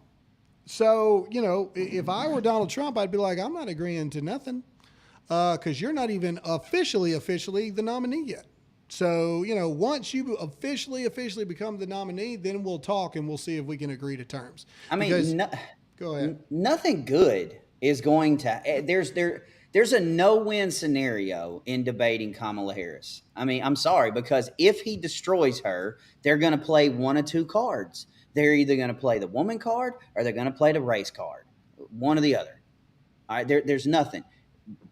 if I were Donald Trump, I'd be like, I'm not agreeing to nothing. because you're not even officially the nominee yet. So, once you officially become the nominee, then we'll talk and we'll see if we can agree to terms. I mean, go ahead. Nothing good is going to there's a no-win scenario in debating Kamala Harris. I mean, I'm sorry, because if he destroys her, they're going to play one of two cards. They're either going to play the woman card or they're going to play the race card. One or the other. All right, there's nothing.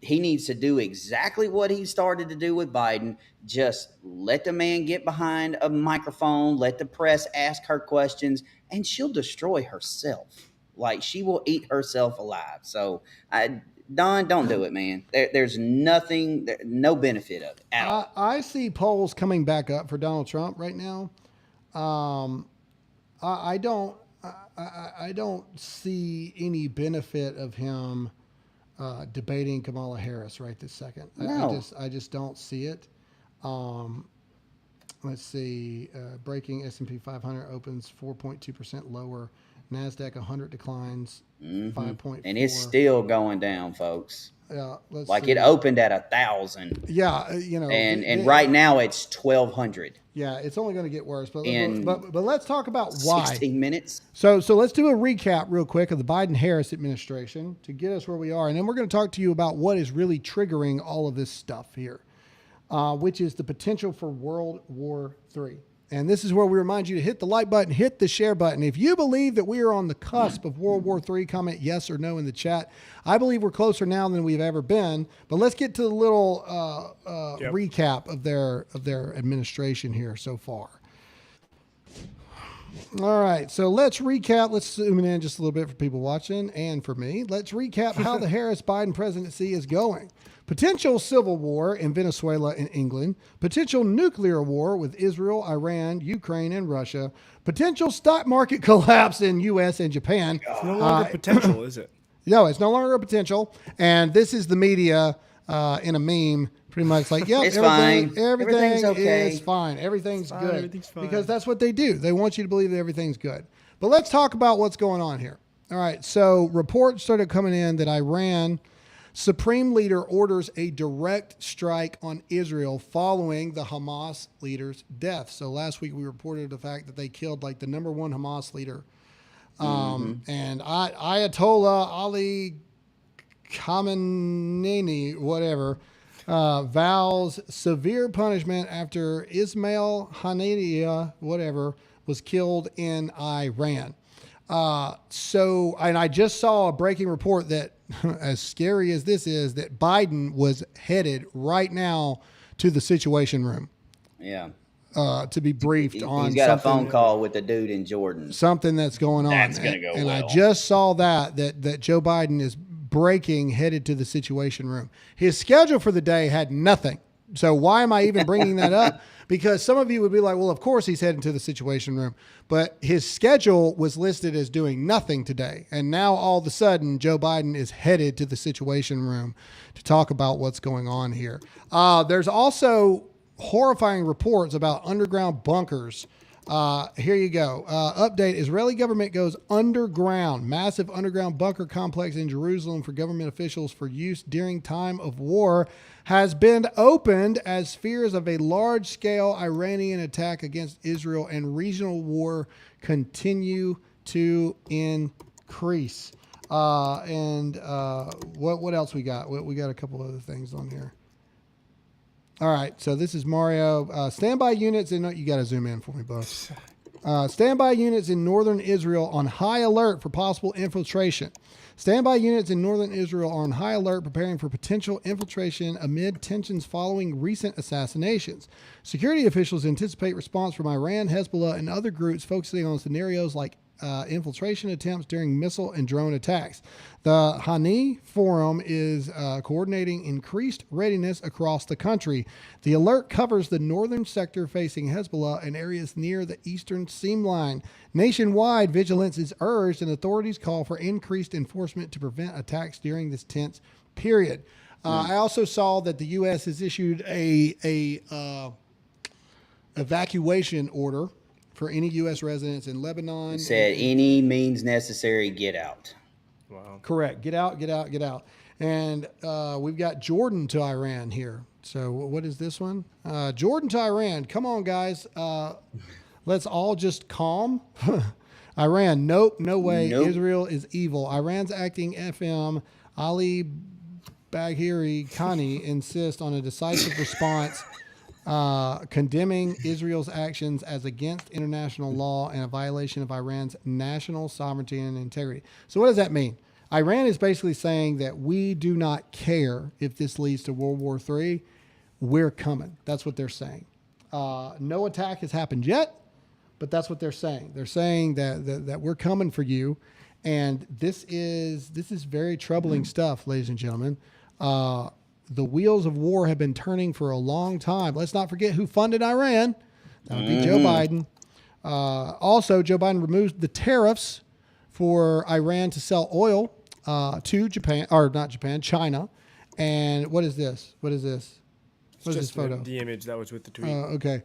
He needs to do exactly what he started to do with Biden. Just let the man get behind a microphone, let the press ask her questions, and she'll destroy herself. Like, she will eat herself alive. So, Don, don't do it, man. There's nothing, no benefit of it at all. I see polls coming back up for Donald Trump right now. I don't see any benefit of him debating Kamala Harris right this second. No. I just don't see it. Let's see. Breaking S&P 500 opens 4.2% lower. NASDAQ 100 declines 5.4. And it's still going down, folks. Yeah, it opened at 1,000. Yeah, and right now it's 1,200. Yeah, it's only going to get worse. But let's talk about why. 16 minutes. So let's do a recap real quick of the Biden-Harris administration to get us where we are, and then we're going to talk to you about what is really triggering all of this stuff here, which is the potential for World War III. And this is where we remind you to hit the like button, hit the share button. If you believe that we are on the cusp of World War III, comment yes or no in the chat. I believe we're closer now than we've ever been. But let's get to the little recap of their administration here so far. All right, so let's recap. Let's zoom in just a little bit for people watching and for me. Let's recap how the Harris-Biden presidency is going. Potential civil war in Venezuela and England. Potential nuclear war with Israel, Iran, Ukraine, and Russia. Potential stock market collapse in U.S. and Japan. It's no longer potential, is it? No, it's no longer a potential. And this is the media in a meme, pretty much like, yeah, everything's okay. Is fine. Everything's good. Everything's fine. Because that's what they do. They want you to believe that everything's good. But let's talk about what's going on here. All right, so reports started coming in that Iran Supreme leader orders a direct strike on Israel following the Hamas leader's death. So last week we reported the fact that they killed like the number one Hamas leader. And Ayatollah Ali Khamenei, whatever, vows severe punishment after Ismail Haniyeh, whatever, was killed in Iran. And I just saw a breaking report that, as scary as this is, that Biden was headed right now to the Situation Room. Yeah. To be briefed on. He's got a phone call with the dude in Jordan. Something that's going on. That's going to go well. And I just saw that Joe Biden is breaking, headed to the Situation Room. His schedule for the day had nothing. So why am I even bringing that up? Because some of you would be like, well, of course he's heading to the Situation Room. But his schedule was listed as doing nothing today. And now all of a sudden, Joe Biden is headed to the Situation Room to talk about what's going on here. There's also horrifying reports about underground bunkers. Here you go. Update. Israeli government goes underground. Massive underground bunker complex in Jerusalem for government officials for use during time of war has been opened as fears of a large-scale Iranian attack against Israel and regional war continue to increase. What else we got? We got a couple other things on here. All right, so this is Mario. Standby units in, you got to zoom in for me, boss. Standby units in northern Israel on high alert for possible infiltration. Standby units in northern Israel are on high alert, preparing for potential infiltration amid tensions following recent assassinations. Security officials anticipate response from Iran, Hezbollah, and other groups focusing on scenarios like infiltration attempts during missile and drone attacks. The Hani Forum is coordinating increased readiness across the country. The alert covers the northern sector facing Hezbollah and areas near the eastern seam line. Nationwide, vigilance is urged and authorities call for increased enforcement to prevent attacks during this tense period. I also saw that the U.S. has issued a evacuation order for any U.S. residents in Lebanon. It said any means necessary, get out. Wow. Correct. Get out, get out, get out. And we've got Jordan to Iran here. So what is this one? Jordan to Iran. Come on, guys. Let's all just calm. Iran, nope, no way. Nope. Israel is evil. Iran's acting FM Ali Bagheri Khani insists on a decisive response, condemning Israel's actions as against international law and a violation of Iran's national sovereignty and integrity. So what does that mean? Iran is basically saying that we do not care if this leads to World War III. We're coming. That's what they're saying. No attack has happened yet, but that's what they're saying. They're saying that we're coming for you. And this is very troubling stuff, ladies and gentlemen. The wheels of war have been turning for a long time. Let's not forget who funded Iran. That would be Joe Biden. Also, Joe Biden removed the tariffs for Iran to sell oil to Japan, or not Japan, China. And what is this? What is this? What is this photo? The image that was with the tweet. Okay.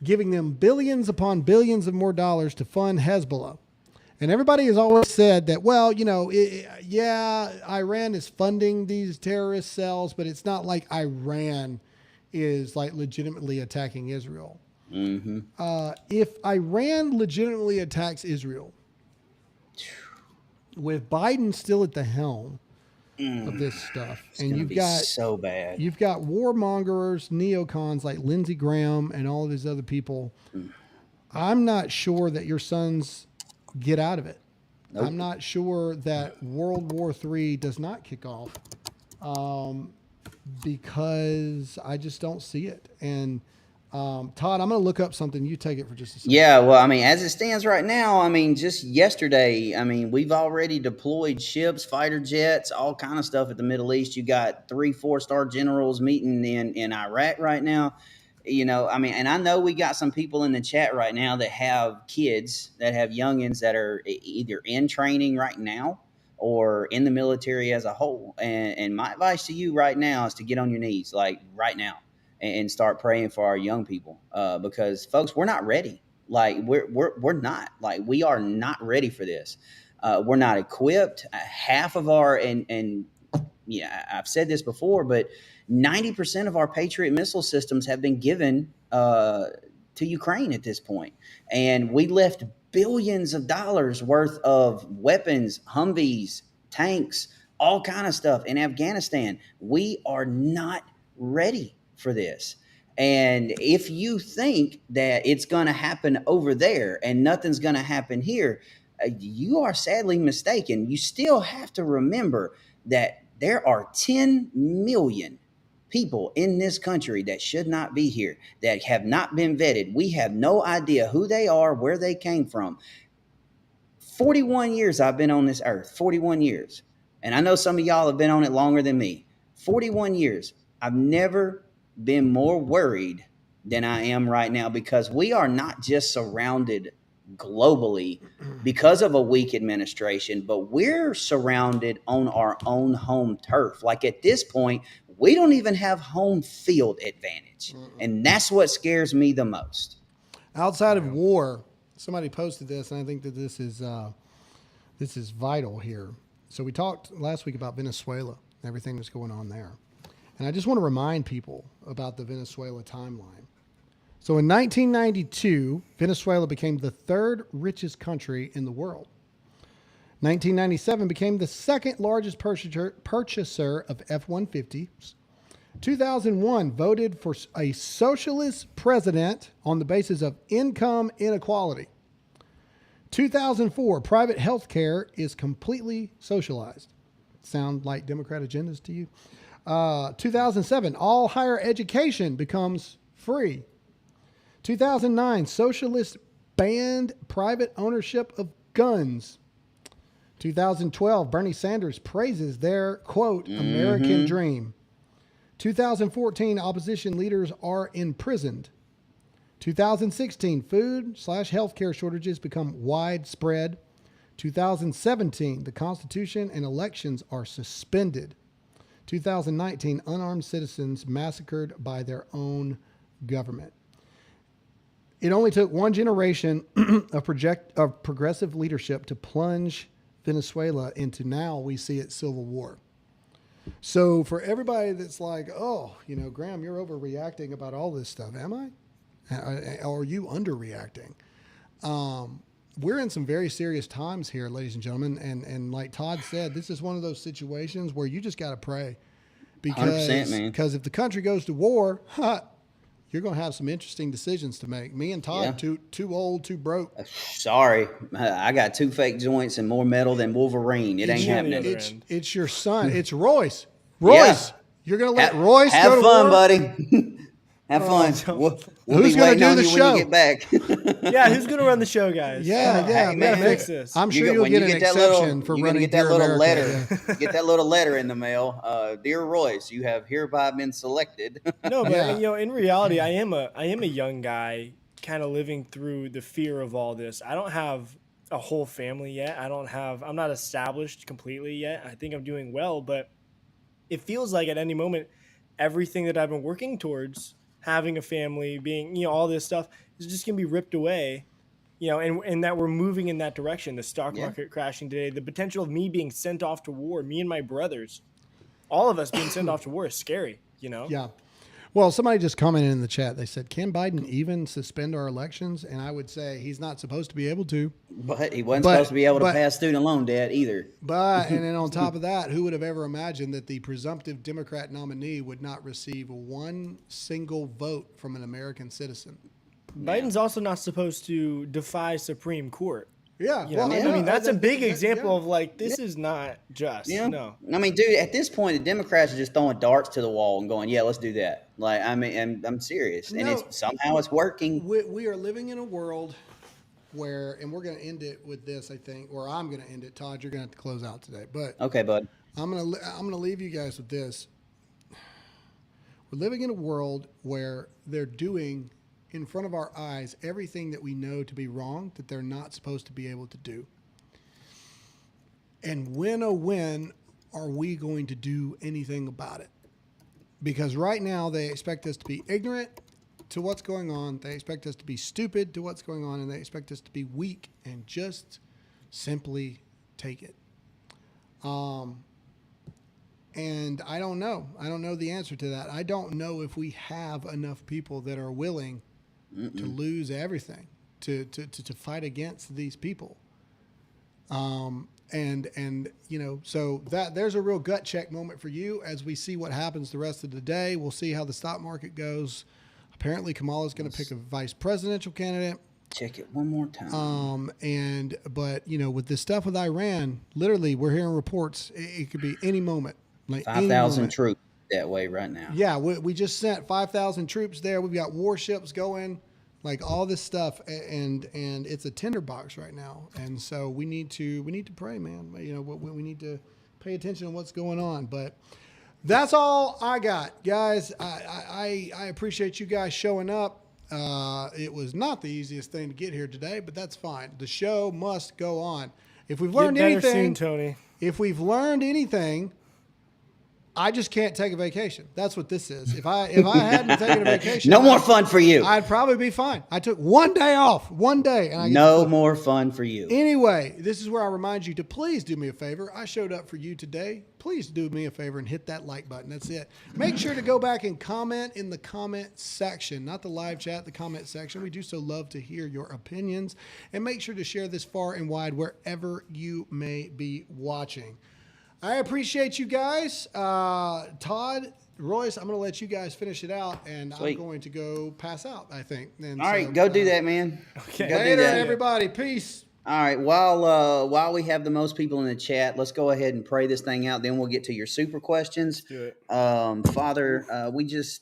Giving them billions upon billions of more dollars to fund Hezbollah. And everybody has always said that, well, Iran is funding these terrorist cells, but it's not like Iran is like legitimately attacking Israel. Mm-hmm. If Iran legitimately attacks Israel, with Biden still at the helm of this stuff, and you've got so bad. You've got warmongers, neocons like Lindsey Graham and all of these other people. I'm not sure that your sons get out of it. Nope. I'm not sure that World War III does not kick off because I just don't see it. And Todd, I'm going to look up something. You take it for just a second. Yeah, well, I mean, as it stands right now, I mean, just yesterday, I mean, we've already deployed ships, fighter jets, all kind of stuff at the Middle East. You got 3 4-star generals meeting in Iraq right now. I mean, and I know we got some people in the chat right now that have kids, that have youngins that are either in training right now or in the military as a whole. And my advice to you right now is to get on your knees, like right now, and start praying for our young people, because folks, we're not ready. Like we're not. Like we are not ready for this. We're not equipped. Half of our and I've said this before, but 90% of our Patriot missile systems have been given to Ukraine at this point, and we left billions of dollars worth of weapons, Humvees, tanks, all kind of stuff in Afghanistan. We are not ready for this. And if you think that it's going to happen over there and nothing's going to happen here, you are sadly mistaken. You still have to remember that there are 10 million people in this country that should not be here, that have not been vetted. We have no idea who they are, where they came from. 41 years I've been on this earth, 41 years. And I know some of y'all have been on it longer than me. 41 years. I've never been more worried than I am right now, because we are not just surrounded globally because of a weak administration, but we're surrounded on our own home turf. Like at this point, we don't even have home field advantage. And that's what scares me the most. Outside of war, somebody posted this, and I think that this is vital here. So we talked last week about Venezuela and everything that's going on there. And I just want to remind people about the Venezuela timeline. So in 1992, Venezuela became the 3rd richest country in the world. 1997 became the 2nd largest purchaser of F-150s. 2001 voted for a socialist president on the basis of income inequality. 2004, private health care is completely socialized. Sound like Democrat agendas to you? 2007, all higher education becomes free. 2009, socialists banned private ownership of guns. 2012, Bernie Sanders praises their, quote, American dream. 2014, opposition leaders are imprisoned. 2016, food/healthcare shortages become widespread. 2017, the Constitution and elections are suspended. 2019, unarmed citizens massacred by their own government. It only took one generation of progressive leadership to plunge Venezuela into, now we see it, civil war. So for everybody that's like, oh, Graham, you're overreacting about all this stuff. Am I? Or are you underreacting? We're in some very serious times here, ladies and gentlemen. And like Todd said, this is one of those situations where you just got to pray. Because 100%, man. Because if the country goes to war, you're going to have some interesting decisions to make. Me and Todd, too old, too broke. Sorry. I got 2 fake joints and more metal than Wolverine. It ain't happening. It's your son. It's Royce. Royce, you're going to let Royce have go to fun, war? buddy. Have fun. We'll who's be going to waiting do on the you show? when you get back. Yeah, who's going to run the show, guys? Yeah, man. Fix this. I'm sure you'll get an exception for running get that Dear little America. letter. Get that little letter in the mail. Dear Royce, you have hereby been selected. No, but in reality, I am a young guy, kind of living through the fear of all this. I don't have a whole family yet. I'm not established completely yet. I think I'm doing well, but it feels like at any moment, everything that I've been working towards, having a family, being, all this stuff is just going to be ripped away, and that we're moving in that direction. The stock market crashing today, the potential of me being sent off to war, me and my brothers, all of us being sent off to war is scary, Yeah. Well, somebody just commented in the chat. They said, can Biden even suspend our elections? And I would say he's not supposed to be able to. But he wasn't supposed to be able to pass student loan debt either. And then on top of that, who would have ever imagined that the presumptive Democrat nominee would not receive one single vote from an American citizen? Biden's also not supposed to defy Supreme Court. Yeah. I mean, that's a big example of this is not just. Yeah. No. I mean, dude, at this point, the Democrats are just throwing darts to the wall and going, yeah, let's do that. I'm serious. And somehow it's working. We are living in a world where, and we're going to end it with this, I think, or I'm going to end it. Todd, you're going to have to close out today. But okay, bud. I'm going to leave you guys with this. We're living in a world where they're doing in front of our eyes everything that we know to be wrong that they're not supposed to be able to do. And when are we going to do anything about it? Because right now they expect us to be ignorant to what's going on. They expect us to be stupid to what's going on, and they expect us to be weak and just simply take it. And I don't know. I don't know the answer to that. I don't know if we have enough people that are willing to lose everything, to fight against these people. So that there's a real gut check moment for you as we see what happens the rest of the day. We'll see how the stock market goes. Apparently Kamala's going to pick a vice presidential candidate. Check it one more time. But with this stuff with Iran, literally we're hearing reports. It could be any moment. 5,000 troops that way right now. Yeah, we just sent 5,000 troops there. We've got warships going, all this stuff, and it's a tinderbox right now. And so we need to pray, man. We need to pay attention to what's going on. But that's all I got, guys. I appreciate you guys showing up. It was not the easiest thing to get here today, but that's fine. The show must go on. If we've learned anything, soon, Tony. If we've learned anything, I just can't take a vacation. That's what this is. If I hadn't taken a vacation, no more fun for you. I'd probably be fine. I took one day off, and I no more fun for you. Anyway, this is where I remind you to please do me a favor. I showed up for you today. Please do me a favor and hit that like button. That's it. Make sure to go back and comment in the comment section, not the live chat, the comment section. We do so love to hear your opinions, and make sure to share this far and wide wherever you may be watching. I appreciate you guys. Todd, Royce, I'm going to let you guys finish it out, and Sweet. I'm going to go pass out, I think. And all right, go do that, man. Okay. Later, everybody. Peace. All right, while we have the most people in the chat, let's go ahead and pray this thing out. Then we'll get to your super questions. Let's do it. Father, we just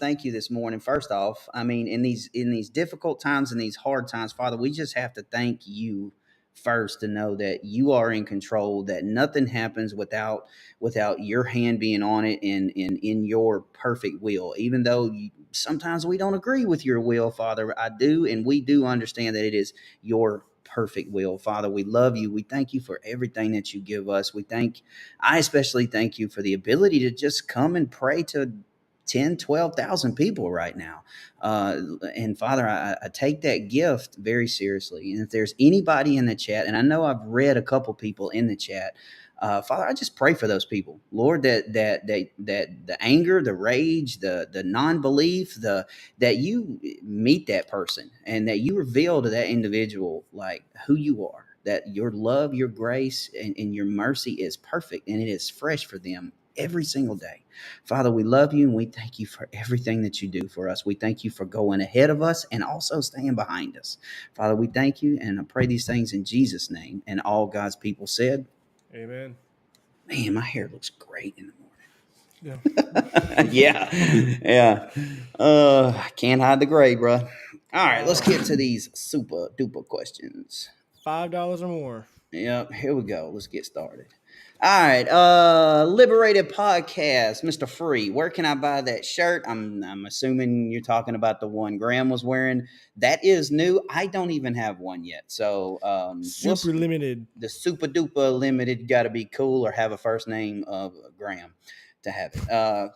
thank you this morning. First off, I mean, in these difficult times and these hard times, Father, we just have to thank you first to know that you are in control, that nothing happens without your hand being on it and in your perfect will. Even though sometimes we don't agree with your will, Father, I do, and we do understand that it is your perfect will. Father, we love you. We thank you for everything that you give us. I especially thank you for the ability to just come and pray to 10, 12,000 people right now. And Father, I take that gift very seriously. And if there's anybody in the chat, and I know I've read a couple people in the chat, Father, I just pray for those people, Lord, that the anger, the rage, the non-belief, that you meet that person and that you reveal to that individual like who you are, that your love, your grace, and your mercy is perfect and it is fresh for them every single day. Father, we love you and we thank you for everything that you do for us. We thank you for going ahead of us and also staying behind us. Father, we thank you and I pray these things in Jesus' name. And all God's people said, Amen. man, my hair looks great in the morning. Yeah. Yeah. I can't hide the gray, bro. All right, let's get to these super duper questions. $5 or more. Yep, here we go. Let's get started. All right, Liberated Podcast, Mr. Free. Where can I buy that shirt? I'm assuming you're talking about the one Graham was wearing. That is new. I don't even have one yet. So super limited. The super duper limited got to be cool or have a first name of Graham to have it.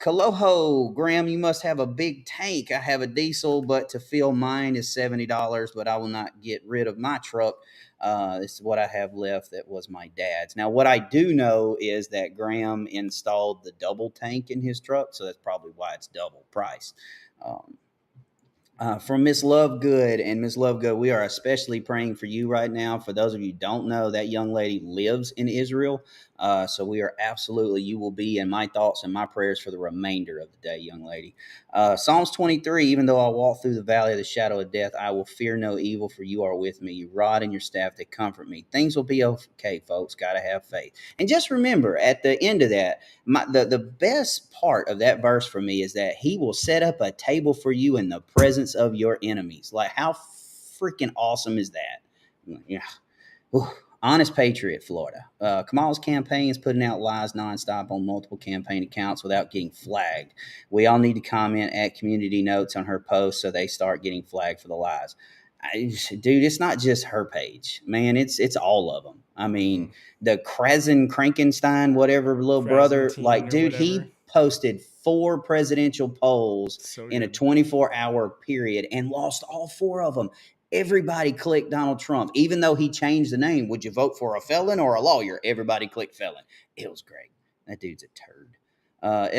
Kaloho, Graham, you must have a big tank. I have a diesel, but to fill mine is $70, but I will not get rid of my truck. This is what I have left that was my dad's. Now, what I do know is that Graham installed the double tank in his truck, so that's probably why it's double price. From Miss Lovegood, and Miss Lovegood, we are especially praying for you right now. For those of you who don't know, that young lady lives in Israel. So we are absolutely, you will be in my thoughts and my prayers for the remainder of the day, young lady. Psalms 23, even though I walk through the valley of the shadow of death, I will fear no evil, for you are with me. Your rod and your staff, they comfort me. Things will be okay, folks. Got to have faith. And just remember, at the end of that, the best part of that verse for me is that he will set up a table for you in the presence of your enemies. Like, how freaking awesome is that? Yeah. Ooh. Honest Patriot, Florida. Kamala's campaign is putting out lies nonstop on multiple campaign accounts without getting flagged. We all need to comment at community notes on her post so they start getting flagged for the lies. Dude, it's not just her page, man. It's all of them. I mean, the Krankenstein, whatever little brother, like, dude, he posted 4 presidential polls in a 24-hour period and lost all 4 of them. Everybody clicked Donald Trump, even though he changed the name. Would you vote for a felon or a lawyer? Everybody clicked felon. It was great. That dude's a turd.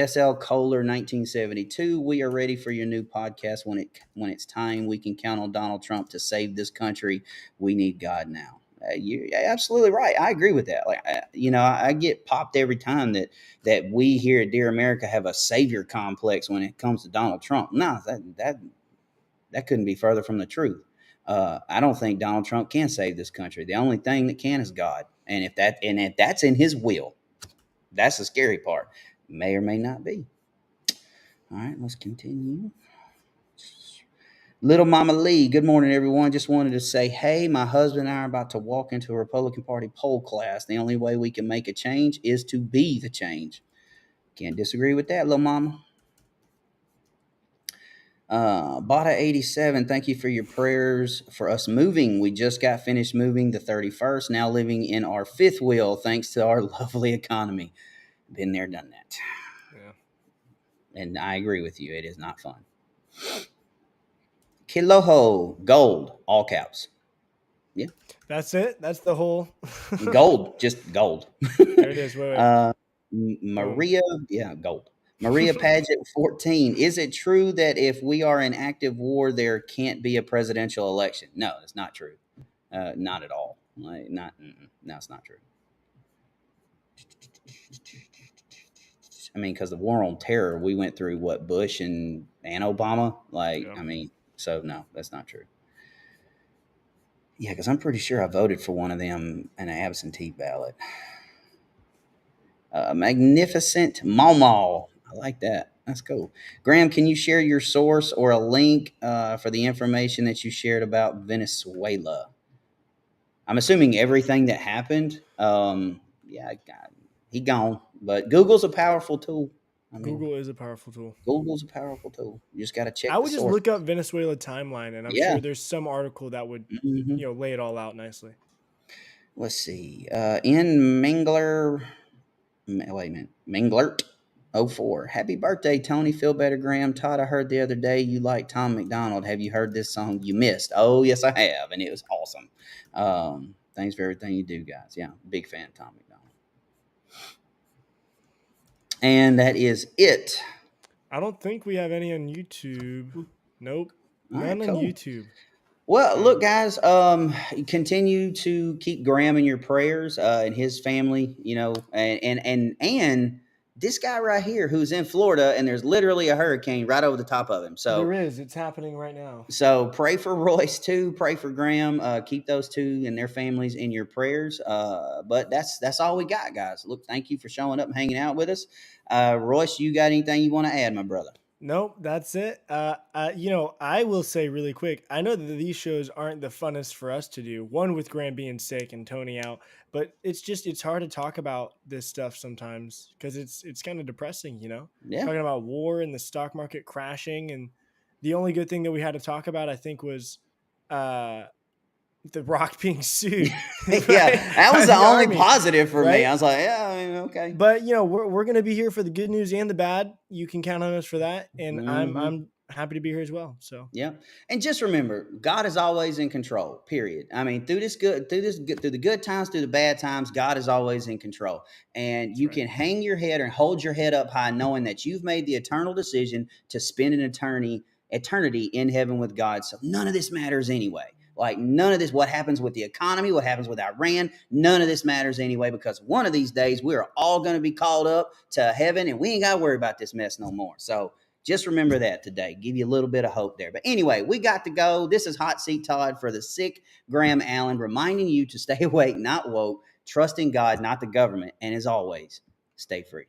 SL Kohler, 1972. We are ready for your new podcast when it's time. We can count on Donald Trump to save this country. We need God now. You're absolutely right. I agree with that. Like, I get popped every time that we here at Dear America have a savior complex when it comes to Donald Trump. No, that couldn't be further from the truth. I don't think Donald Trump can save this country. The only thing that can is God. And if that's in his will, that's the scary part. May or may not be. All right, let's continue. Little Mama Lee, good morning, everyone. Just wanted to say, hey, my husband and I are about to walk into a Republican Party poll class. The only way we can make a change is to be the change. Can't disagree with that, little mama. Bada 87, thank you for your prayers for us moving. We just got finished moving the 31st, now living in our 5th wheel thanks to our lovely economy. Been there, done that. Yeah. And I agree with you. It is not fun. Kiloho, gold, all caps. Yeah. That's it? That's the whole... Gold, just gold. There it is. Wait. Maria, yeah, gold. Maria Paget, 14. Is it true that if we are in active war, there can't be a presidential election? No, that's not true. Not at all. No, it's not true. I mean, because the war on terror, we went through what, Bush and Obama? I mean, so no, that's not true. Yeah, because I'm pretty sure I voted for one of them in an absentee ballot. Magnificent Maumal. I like that. That's cool. Graham, can you share your source or a link for the information that you shared about Venezuela? I'm assuming everything that happened. Yeah, he gone. But Google's a powerful tool. Google is a powerful tool. Google's a powerful tool. You just got to check. I would just look up Venezuela timeline, and I'm sure there's some article that would lay it all out nicely. Let's see. In Mengler. Wait a minute. Menglert 04. Happy birthday, Tony. Feel better, Graham. Todd, I heard the other day you like Tom McDonald. Have you heard this song you missed? Oh, yes, I have. And it was awesome. Thanks for everything you do, guys. Yeah, big fan of Tom McDonald. And that is it. I don't think we have any on YouTube. Nope. All None right, on cool. YouTube. Well, look, guys, continue to keep Graham in your prayers, and his family, and this guy right here who's in Florida, and there's literally a hurricane right over the top of him. So there is. It's happening right now. So pray for Royce too. Pray for Graham. Keep those two and their families in your prayers. But that's all we got, guys. Look, thank you for showing up and hanging out with us. Royce, you got anything you want to add, my brother? Nope, that's it. I will say really quick, I know that these shows aren't the funnest for us to do. One with Graham being sick and Tony out, but it's hard to talk about this stuff sometimes because it's kind of depressing, Yeah. Talking about war and the stock market crashing, and the only good thing that we had to talk about, I think, was The Rock being sued. Yeah, that was the only positive for me. I was like, yeah, I mean, okay. But we're gonna be here for the good news and the bad. You can count on us for that, and I'm happy to be here as well. So yeah, and just remember, God is always in control. Period. I mean, through the good times, through the bad times, God is always in control, and you can hang your head and hold your head up high, knowing that you've made the eternal decision to spend an eternity in heaven with God. So none of this matters anyway. Like none of this, what happens with the economy, what happens with Iran, none of this matters anyway, because one of these days we're all going to be called up to heaven and we ain't got to worry about this mess no more. So just remember that today. Give you a little bit of hope there. But anyway, we got to go. This is Hot Seat Todd for the sick Graham Allen, reminding you to stay awake, not woke, trust in God, not the government. And as always, stay free.